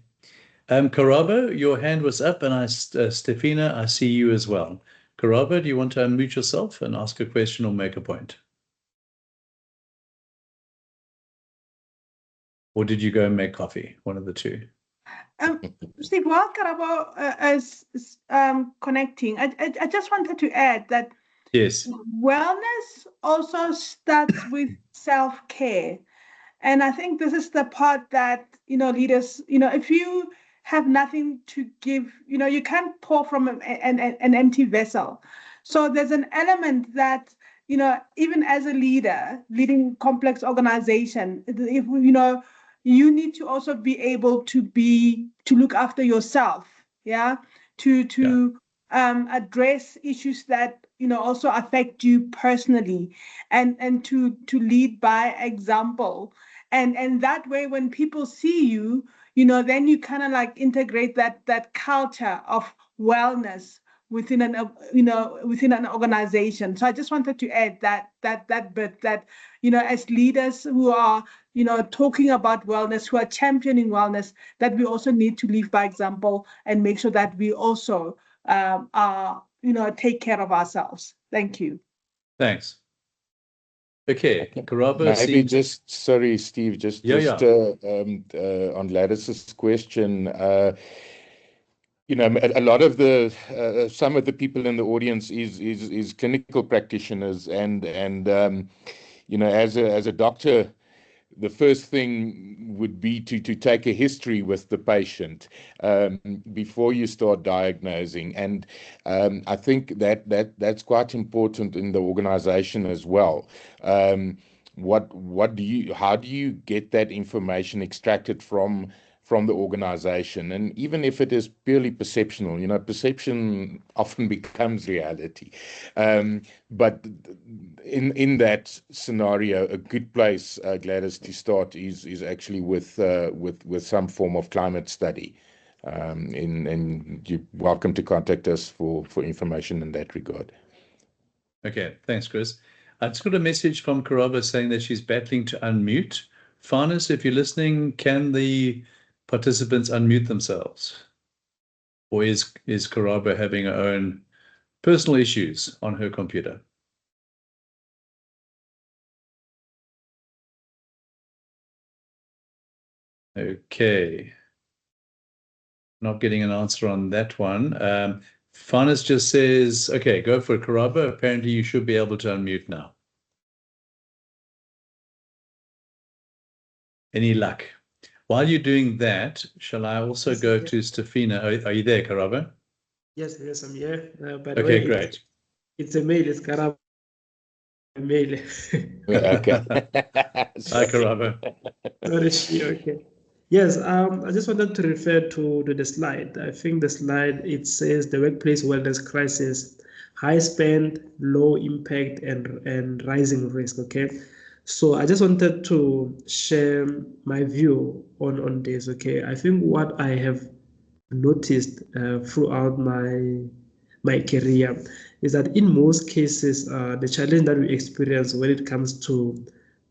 Karabo, your hand was up, and Stefina, I see you as well. Karabo, do you want to unmute yourself and ask a question or make a point? Or did you go and make coffee? One of the two. Steve, while Karabo is connecting, I just wanted to add that yes, wellness also starts with self-care. And I think this is the part that, leaders, if you have nothing to give, you can't pour from an empty vessel. So there's an element that, even as a leader, leading complex organization, if, you need to also be able to look after yourself, to address issues that also affect you personally, and to lead by example, and that way when people see you, then you kind of like integrate that culture of wellness within an organization. So I just wanted to add that bit, that as leaders who are talking about wellness, who are championing wellness, that we also need to lead by example and make sure that we also take care of ourselves. Thank you. Thanks. Okay, Karabo. Maybe sorry, Steve, on Gladys's question. A lot of some of the people in the audience is clinical practitioners, and as a doctor, the first thing would be to take a history with the patient before you start diagnosing, and I think that's quite important in the organization as well. How do you get that information extracted from from the organization. And even if it is purely perceptional, perception often becomes reality. But in that scenario, a good place, Gladys, to start is actually with some form of climate study. And you're welcome to contact us for information in that regard. Okay, thanks, Chris. I just got a message from Karaba saying that she's battling to unmute. Farnes, if you're listening, can the participants unmute themselves? Or is Karaba having her own personal issues on her computer? Okay. Not getting an answer on that one. Farnes just says, okay, go for it, Karaba. Apparently you should be able to unmute now. Any luck? While you're doing that, shall I also go to Stefina? Are you there, Karaba? Yes, I'm here. By Okay, the way, great. It's a mail. It's Karaba mail. Okay. Hi, Karaba. Okay. Yes, I just wanted to refer to the slide. I think the slide, it says the workplace wellness crisis, high spend, low impact, and rising risk. Okay. So I just wanted to share my view on this. Okay. I think what I have noticed throughout my career is that in most cases, the challenge that we experience when it comes to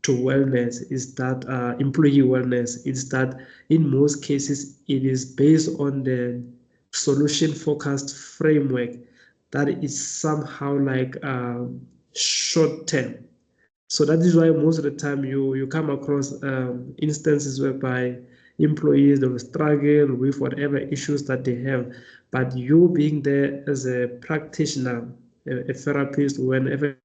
wellness is that employee wellness is that in most cases it is based on the solution focused framework that is somehow like short term. So that is why most of the time you come across instances whereby employees, they will struggle with whatever issues that they have, but you being there as a practitioner, a therapist, whenever.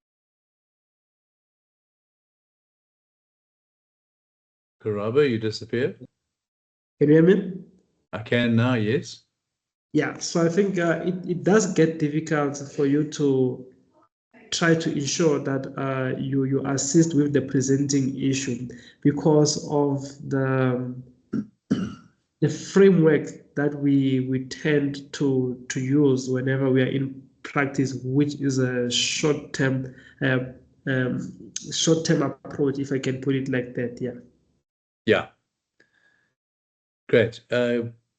Karaba, you disappeared? Can you hear me? I can now, yes. Yeah, so I think it does get difficult for you to try to ensure that you assist with the presenting issue because of the framework that we tend to use whenever we are in practice, which is a short-term approach, if I can put it like that. Yeah. Yeah. Great.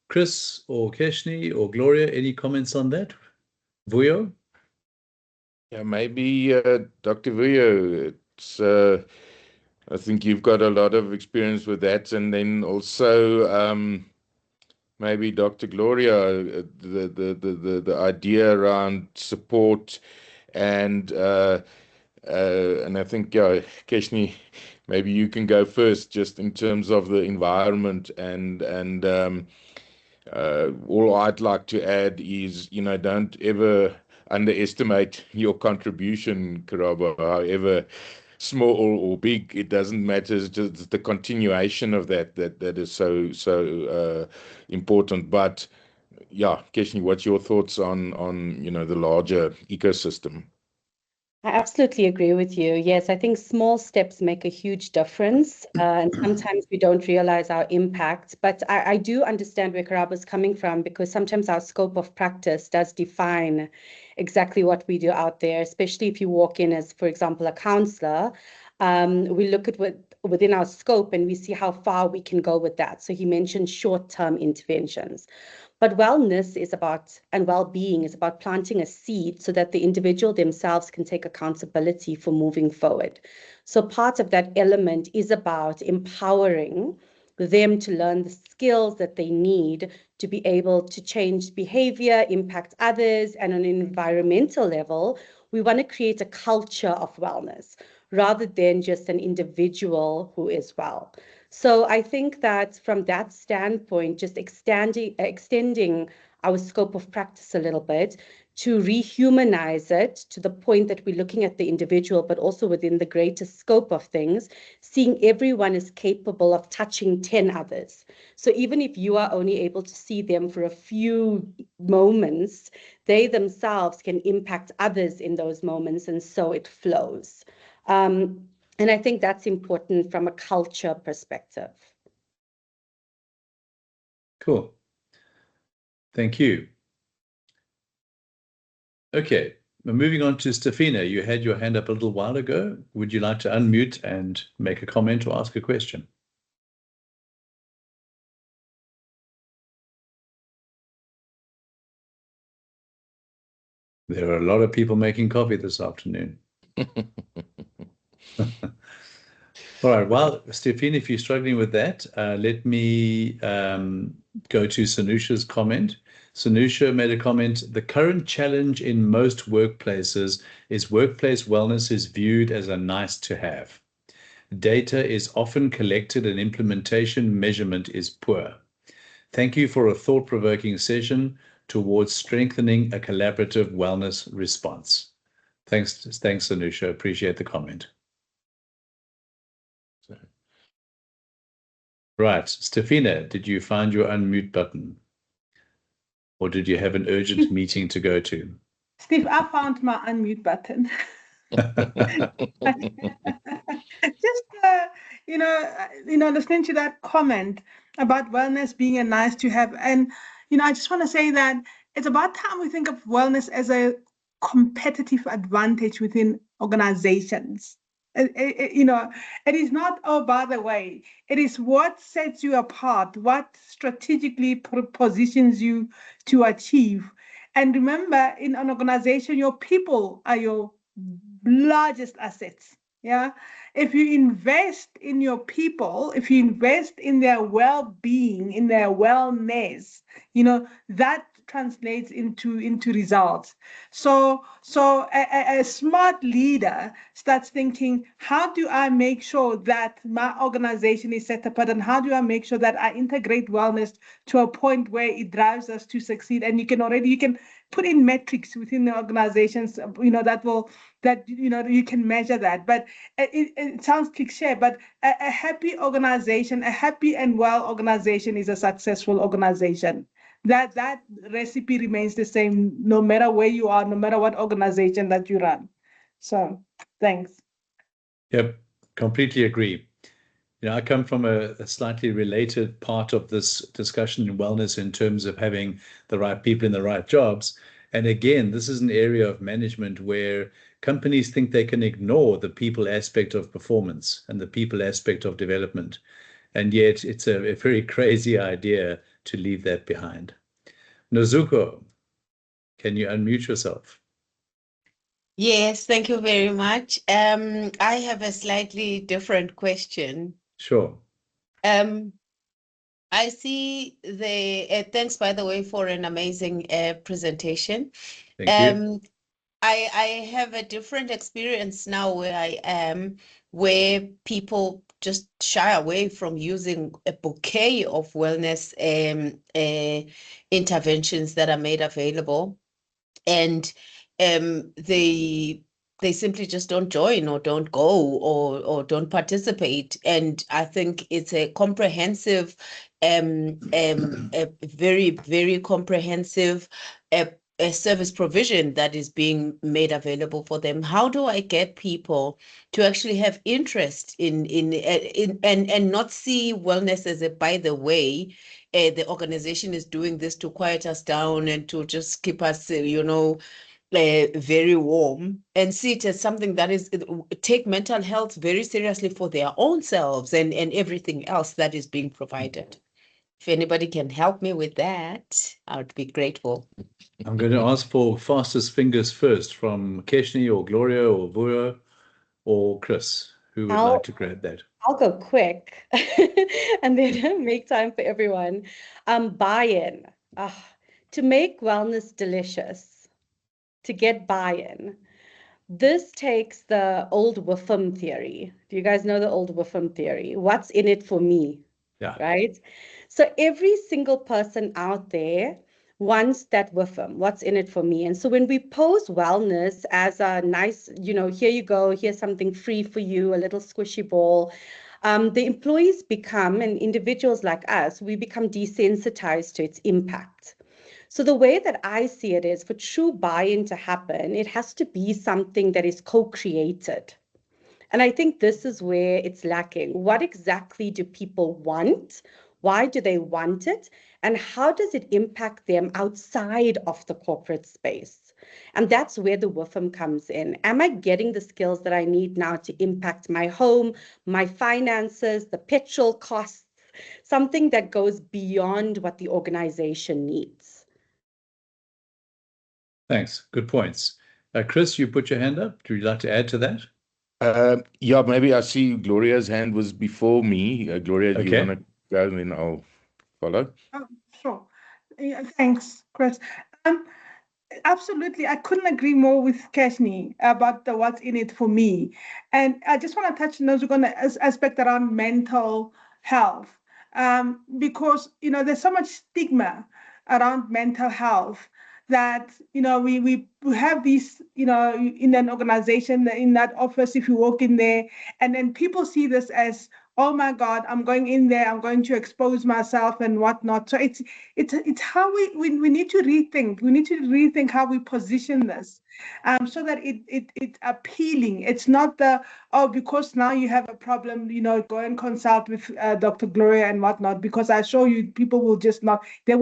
Chris or Keshni or Gloria, any comments on that? Vuyo? Yeah, maybe Dr. Vuyo, it's I think you've got a lot of experience with that, and then also maybe Dr. Gloria, the idea around support and I think Keshni, maybe you can go first, just in terms of the environment and all I'd like to add is, don't ever underestimate your contribution, Karaba, however small or big, it doesn't matter. It's just the continuation of that is so important. But yeah, Keshni, what's your thoughts on the larger ecosystem? I absolutely agree with you. Yes, I think small steps make a huge difference. And sometimes we don't realize our impact. But I do understand where Karaba's coming from, because sometimes our scope of practice does define exactly what we do out there, especially if you walk in as, for example, a counselor. We look at within our scope and we see how far we can go with that. So he mentioned short-term interventions. But wellness is about, and well-being is about planting a seed so that the individual themselves can take accountability for moving forward. So part of that element is about empowering them to learn the skills that they need to be able to change behavior, impact others, and on an environmental level, we want to create a culture of wellness rather than just an individual who is well. So I think that from that standpoint, just extending our scope of practice a little bit to rehumanize it to the point that we're looking at the individual, but also within the greater scope of things, seeing everyone is capable of touching 10 others. So even if you are only able to see them for a few moments, they themselves can impact others in those moments, and so it flows. And I think that's important from a culture perspective. Cool. Thank you. Okay, we're moving on to Stefina. You had your hand up a little while ago. Would you like to unmute and make a comment or ask a question? There are a lot of people making coffee this afternoon. All right, well, Stefina, if you're struggling with that, let me go to Sanusha's comment. Sanusha made a comment, the current challenge in most workplaces is workplace wellness is viewed as a nice to have. Data is often collected and implementation measurement is poor. Thank you for a thought-provoking session towards strengthening a collaborative wellness response. Thanks, Sanusha. Appreciate the comment. Right, Stefina, did you find your unmute button? Or did you have an urgent meeting to go to? Steve, I found my unmute button. Just, listening to that comment about wellness being a nice to have. And, I just want to say that it's about time we think of wellness as a competitive advantage within organizations. It is not, oh, by the way, it is what sets you apart, what strategically positions you to achieve. And remember, in an organization, your people are your largest assets. Yeah. If you invest in your people, if you invest in their well-being, in their wellness, that translates into results. So a smart leader starts thinking, how do I make sure that my organization is set apart, and how do I make sure that I integrate wellness to a point where it drives us to succeed? And you can put in metrics within the organizations, that you can measure that. But it sounds cliche, but a happy organization, a happy and well organization is a successful organization. That recipe remains the same no matter where you are, no matter what organization that you run. So thanks. Yep, completely agree. I come from a slightly related part of this discussion in wellness in terms of having the right people in the right jobs. And again, this is an area of management where companies think they can ignore the people aspect of performance and the people aspect of development. And yet it's a very crazy idea to leave that behind. Nozuko, can you unmute yourself? Yes, thank you very much. I have a slightly different question. Sure. I see thanks, by the way, for an amazing presentation. Thank you. I have a different experience now where I am, where people just shy away from using a bouquet of wellness interventions that are made available. And they simply just don't join or don't go or don't participate. And I think it's a comprehensive, a very, very comprehensive a service provision that is being made available for them. How do I get people to actually have interest in and not see wellness as a, by the way, the organization is doing this to quiet us down and to just keep us, very warm, and see it as something that is take mental health very seriously for their own selves and everything else that is being provided. If anybody can help me with that, I would be grateful. I'm going to ask for fastest fingers first from Keshni or Gloria or Vura or Chris, who would like to grab that. I'll go quick and then make time for everyone. Buy-in. To make wellness delicious, to get buy-in. This takes the old WFM theory. Do you guys know the old WFM theory? What's in it for me? Yeah. Right? So every single person out there wants that WFM, what's in it for me? And so when we pose wellness as a nice, here you go, here's something free for you, a little squishy ball, the employees become, and individuals like us, we become desensitized to its impact. So the way that I see it is, for true buy-in to happen, it has to be something that is co-created. And I think this is where it's lacking. What exactly do people want? Why do they want it? And how does it impact them outside of the corporate space? And that's where the WFM comes in. Am I getting the skills that I need now to impact my home, my finances, the petrol costs, something that goes beyond what the organization needs? Thanks. Good points. Chris, you put your hand up. Would you like to add to that? Yeah, maybe I see Gloria's hand was before me. Gloria, do you Okay. want to go and then I'll follow? Oh, sure. Yeah, thanks, Chris. Absolutely. I couldn't agree more with Kashni about the what's in it for me. And I just want to touch on the aspect around mental health, because, there's so much stigma around mental health that, we have these, in an organization, in that office, if you walk in there, and then people see this as, oh my God, I'm going in there, I'm going to expose myself and whatnot. So it's how we need to rethink. We need to rethink how we position this, so that it's appealing. It's not because now you have a problem, go and consult with Dr. Gloria and whatnot, because I show you people will just not, they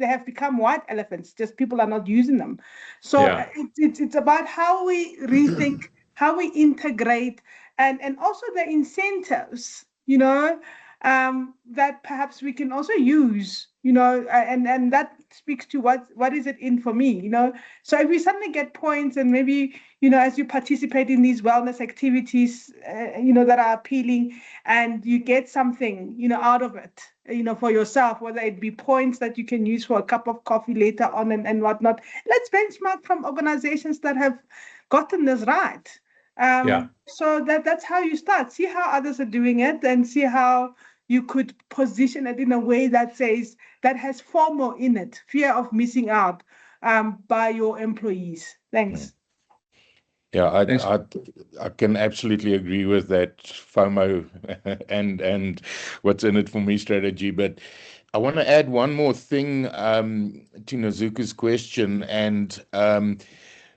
have become white elephants, just people are not using them. So Yeah. it's about how we rethink, how we integrate, and also the incentives, that perhaps we can also use, and that speaks to what is it in for me, So if we suddenly get points, and maybe, as you participate in these wellness activities, that are appealing, and you get something, out of it, for yourself, whether it be points that you can use for a cup of coffee later on and whatnot. Let's benchmark from organizations that have gotten this right. So that's how you start. See how others are doing it, and see how you could position it in a way that says, that has FOMO in it, fear of missing out, by your employees. Thanks. Yeah, I can absolutely agree with that FOMO and what's in it for me strategy. But I want to add one more thing to Nazuku's question. And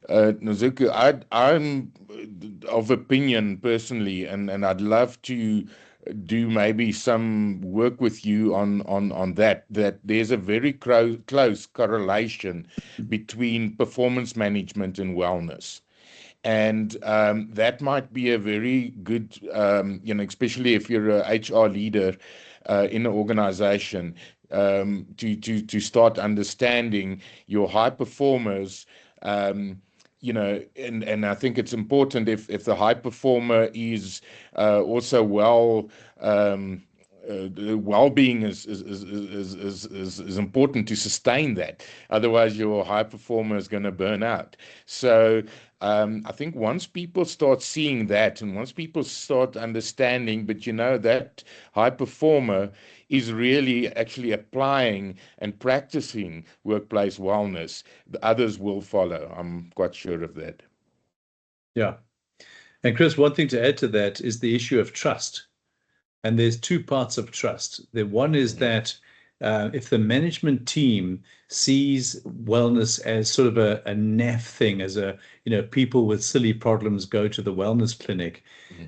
Nazuku, I'm of opinion personally, and I'd love to do maybe some work with you on that there's a very close correlation between performance management and wellness. And that might be a very good, especially if you're a HR leader in an organization, to start understanding your high performers. And I think it's important if the high performer is also the well-being is important to sustain that. Otherwise, your high performer is going to burn out. So I think once people start seeing that, and once people start understanding, but that high performer is really actually applying and practicing workplace wellness, the others will follow. I'm quite sure of that. Yeah. And Chris, one thing to add to that is the issue of trust. And there's two parts of trust. The one is that if the management team sees wellness as sort of a naff thing, as people with silly problems go to the wellness clinic,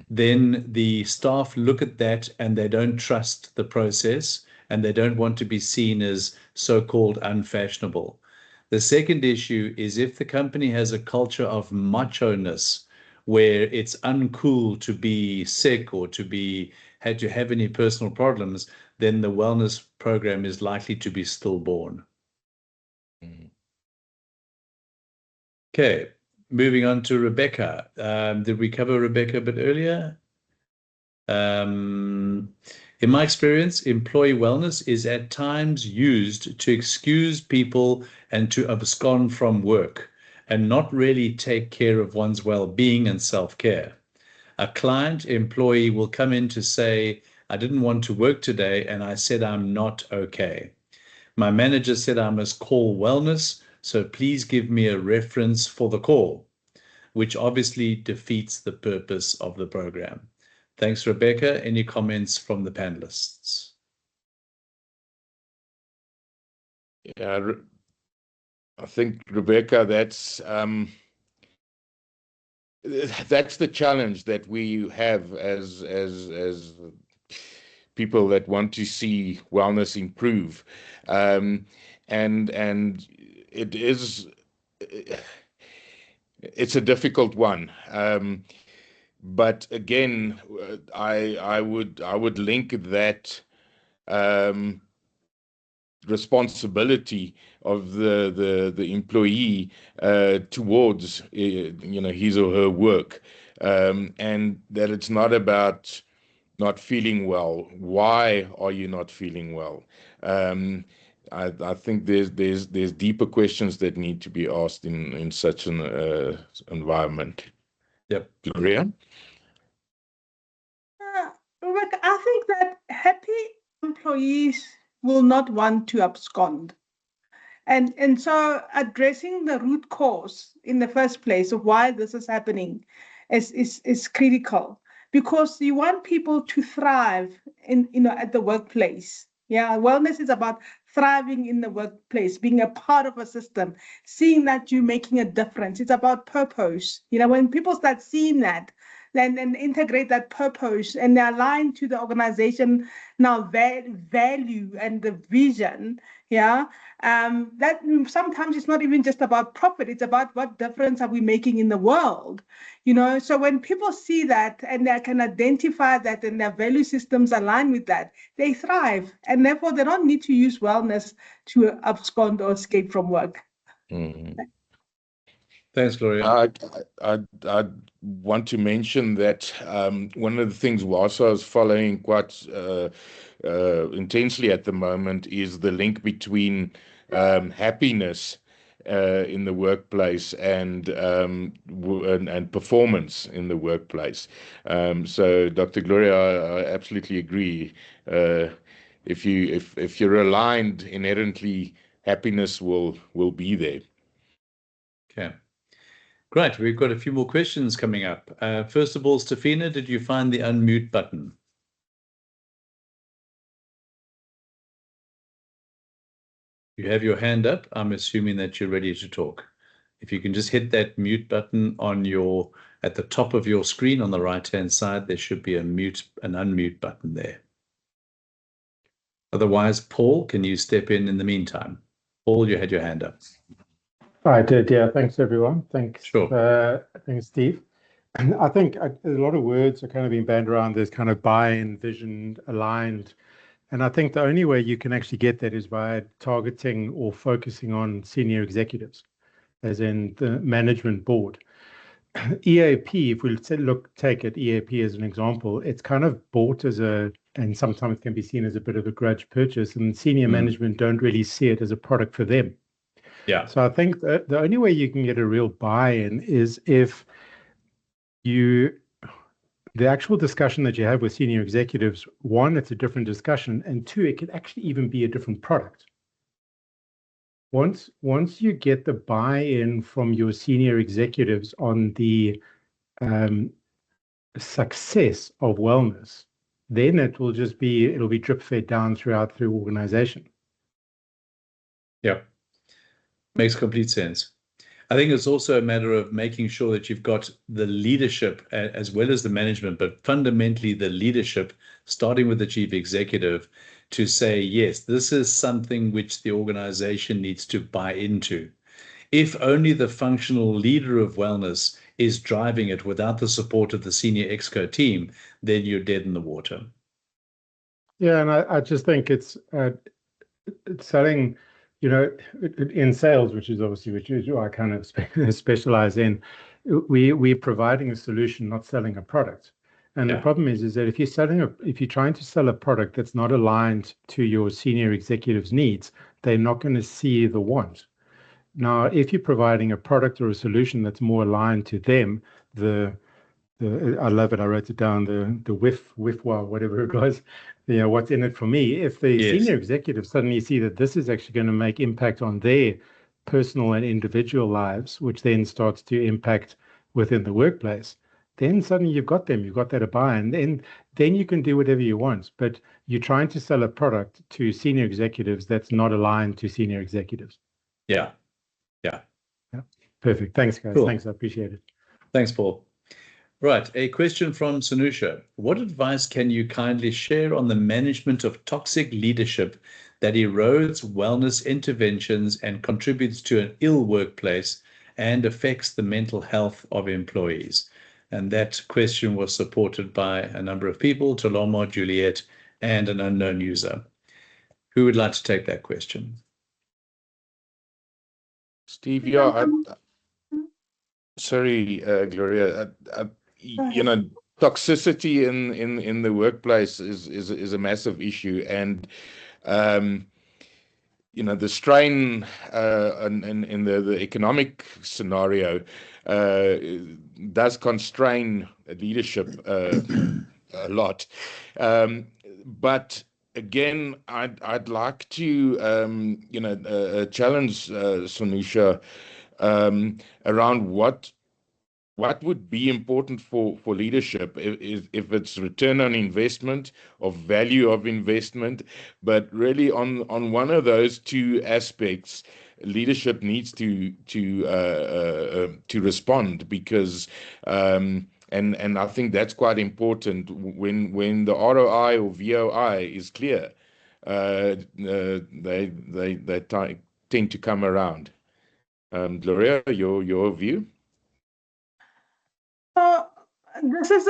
then the staff look at that and they don't trust the process, and they don't want to be seen as so-called unfashionable. The second issue is if the company has a culture of macho-ness, where it's uncool to be sick or to have any personal problems, then the wellness program is likely to be stillborn. Okay, moving on to Rebecca. Did we cover Rebecca a bit earlier? In my experience, employee wellness is at times used to excuse people and to abscond from work, and not really take care of one's well-being and self-care. A client employee will come in to say, I didn't want to work today, and I said I'm not okay. My manager said I must call wellness, so please give me a reference for the call, which obviously defeats the purpose of the program. Thanks, Rebecca. Any comments from the panelists? Yeah, I think, Rebecca, that's the challenge that we have as people that want to see wellness improve. And it's a difficult one. But again, I would link that responsibility of the employee towards his or her work, and that it's not about not feeling well. Why are you not feeling well? I think there's deeper questions that need to be asked in such an environment. Yep. Gloria? Rebecca, I think that happy employees will not want to abscond. And so addressing the root cause in the first place of why this is happening is critical, because you want people to thrive at the workplace. Yeah, wellness is about thriving in the workplace, being a part of a system, seeing that you're making a difference. It's about purpose. When people start seeing that, then integrate that purpose and they're aligned to the organization now value and the vision. Yeah, that sometimes it's not even just about profit. It's about what difference are we making in the world. So when people see that and they can identify that and their value systems align with that, they thrive, and therefore they don't need to use wellness to abscond or escape from work. Mm-hmm. Thanks, Gloria. I want to mention that one of the things WWASA is following quite intensely at the moment is the link between happiness in the workplace and performance in the workplace. So, Dr. Gloria, I absolutely agree. If you're aligned, inherently happiness will be there. Okay. Great. We've got a few more questions coming up. First of all, Stefina, did you find the unmute button? You have your hand up. I'm assuming that you're ready to talk. If you can just hit that mute button at the top of your screen on the right-hand side, there should be an unmute button there. Otherwise, Paul, can you step in the meantime? Paul, you had your hand up. I did, yeah. Thanks, everyone. Thanks. Sure. Thanks, Steve. And I think a lot of words are kind of being bandied around. There's kind of buy-in, vision, aligned. And I think the only way you can actually get that is by targeting or focusing on senior executives, as in the management board. EAP, if we take it, EAP as an example, it's kind of bought and sometimes can be seen as a bit of a grudge purchase, and senior management don't really see it as a product for them. Yeah. So I think the only way you can get a real buy-in is if the actual discussion that you have with senior executives, one, it's a different discussion, and two, it could actually even be a different product. Once you get the buy-in from your senior executives on the success of wellness, then it'll be drip-fed down throughout the organization. Yeah. Makes complete sense. I think it's also a matter of making sure that you've got the leadership as well as the management, but fundamentally the leadership, starting with the chief executive, to say, yes, this is something which the organization needs to buy into. If only the functional leader of wellness is driving it without the support of the senior exco team, then you're dead in the water. Yeah, and I just think it's selling, in sales, which is obviously I kind of specialize in. We're providing a solution, not selling a product. And the problem is that if you're trying to sell a product that's not aligned to your senior executives' needs, they're not going to see the want. Now, if you're providing a product or a solution that's more aligned to them, I love it. I wrote it down. The WWASA, whatever it was. What's in it for me? If the senior executives suddenly see that this is actually going to make impact on their personal and individual lives, which then starts to impact within the workplace, then suddenly you've got that buy-in, and then you can do whatever you want. But you're trying to sell a product to senior executives that's not aligned to senior executives. Yeah. Perfect. Thanks, guys. Cool. Thanks. I appreciate it. Thanks, Paul. Right, a question from Sanusha. What advice can you kindly share on the management of toxic leadership that erodes wellness interventions and contributes to an ill workplace and affects the mental health of employees? And that question was supported by a number of people, Tolomo, Juliet, and an unknown user. Who would like to take that question? Steve, sorry, Gloria. You know, toxicity in the workplace is a massive issue, and you know, the strain in the economic scenario does constrain leadership a lot. But again, I'd like to you know, challenge Sanusha around what would be important for leadership if it's return on investment or value of investment, but really on one of those two aspects, leadership needs to respond, because and I think that's quite important when the ROI or VOI is clear, they tend to come around. Gloria, your view? This is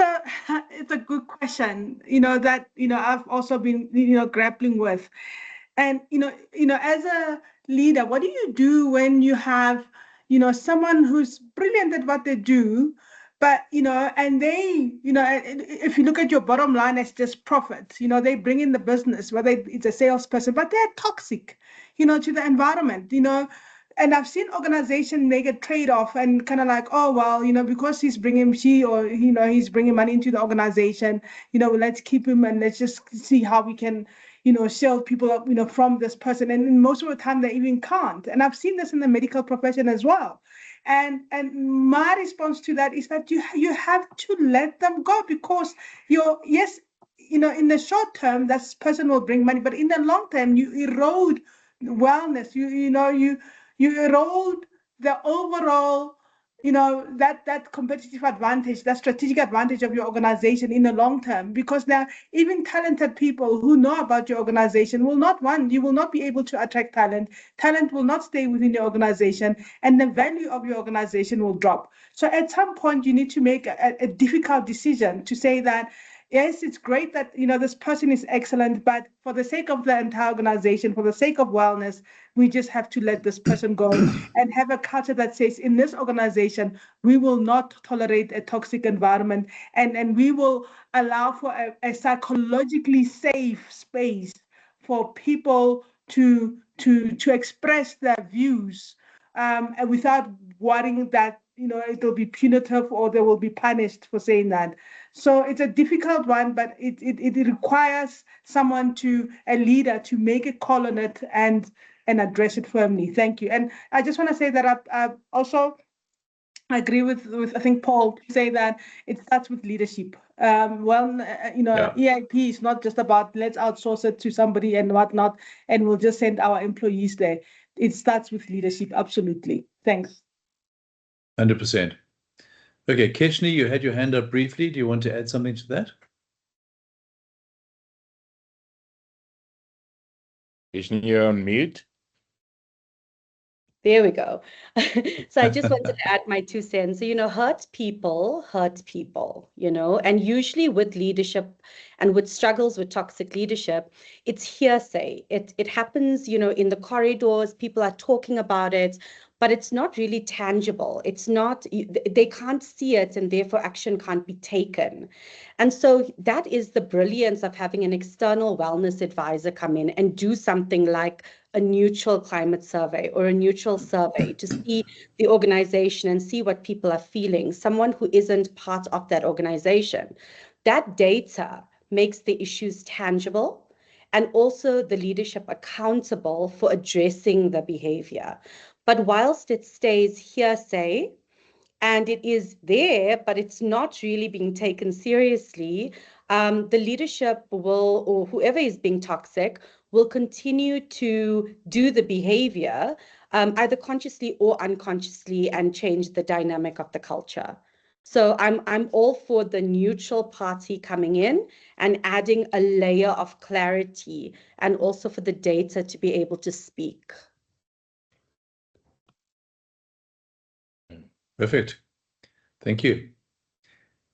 it's a good question, that, I've also been, grappling with. And, as a leader, what do you do when you have, someone who's brilliant at what they do, but, and they, if you look at your bottom line as just profit, they bring in the business, whether it's a salesperson, but they're toxic, to the environment, And I've seen organizations make a trade-off and kind of like, oh, well, because he's bringing he's bringing money into the organization, let's keep him and let's just see how we can, shield people up, from this person. And most of the time they even can't. And I've seen this in the medical profession as well. And my response to that is that you have to let them go, because in the short term, this person will bring money, but in the long term, you erode wellness. You erode the overall, that competitive advantage, that strategic advantage of your organization in the long term, because now even talented people who know about your organization you will not be able to attract talent. Talent will not stay within your organization, and the value of your organization will drop. So at some point, you need to make a difficult decision to say that, yes, it's great that, this person is excellent, but for the sake of the entire organization, for the sake of wellness, we just have to let this person go and have a culture that says, in this organization, we will not tolerate a toxic environment, and we will allow for a psychologically safe space for people to express their views, without worrying that, it will be punitive or they will be punished for saying that. So it's a difficult one, but it requires a leader to make a call on it and address it firmly. Thank you. And I just want to say that I also agree with I think Paul, to say that it starts with leadership. EIP is not just about let's outsource it to somebody and whatnot, and we'll just send our employees there. It starts with leadership. Absolutely. Thanks. 100%. Okay, Keshni, you had your hand up briefly. Do you want to add something to that? Keshni, you're on mute. There we go. So I just wanted to add my 2 cents. So, hurt people, and usually with leadership and with struggles with toxic leadership, it's hearsay. It happens, in the corridors, people are talking about it, but it's not really tangible. It's not, they can't see it, and therefore action can't be taken. And so that is the brilliance of having an external wellness advisor come in and do something like a neutral climate survey or a neutral survey to see the organization and see what people are feeling, someone who isn't part of that organization. That data makes the issues tangible and also the leadership accountable for addressing the behavior. But whilst it stays hearsay and it is there, but it's not really being taken seriously, the leadership will, or whoever is being toxic, will continue to do the behavior, either consciously or unconsciously, and change the dynamic of the culture. So I'm all for the neutral party coming in and adding a layer of clarity, and also for the data to be able to speak. Perfect. Thank you.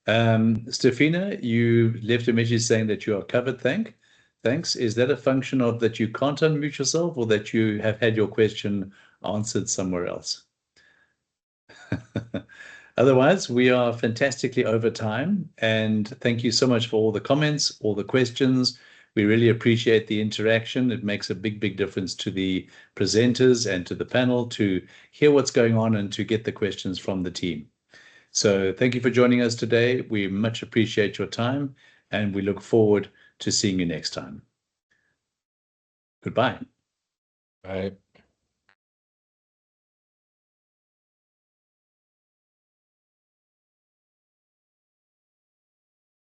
Stefina, you left a message saying that you are covered. Thanks. Is that a function of that you can't unmute yourself, or that you have had your question answered somewhere else? Otherwise, we are fantastically over time, and thank you so much for all the comments, all the questions. We really appreciate the interaction. It makes a big, big difference to the presenters and to the panel to hear what's going on and to get the questions from the team. So thank you for joining us today. We much appreciate your time, and we look forward to seeing you next time. Goodbye. Bye.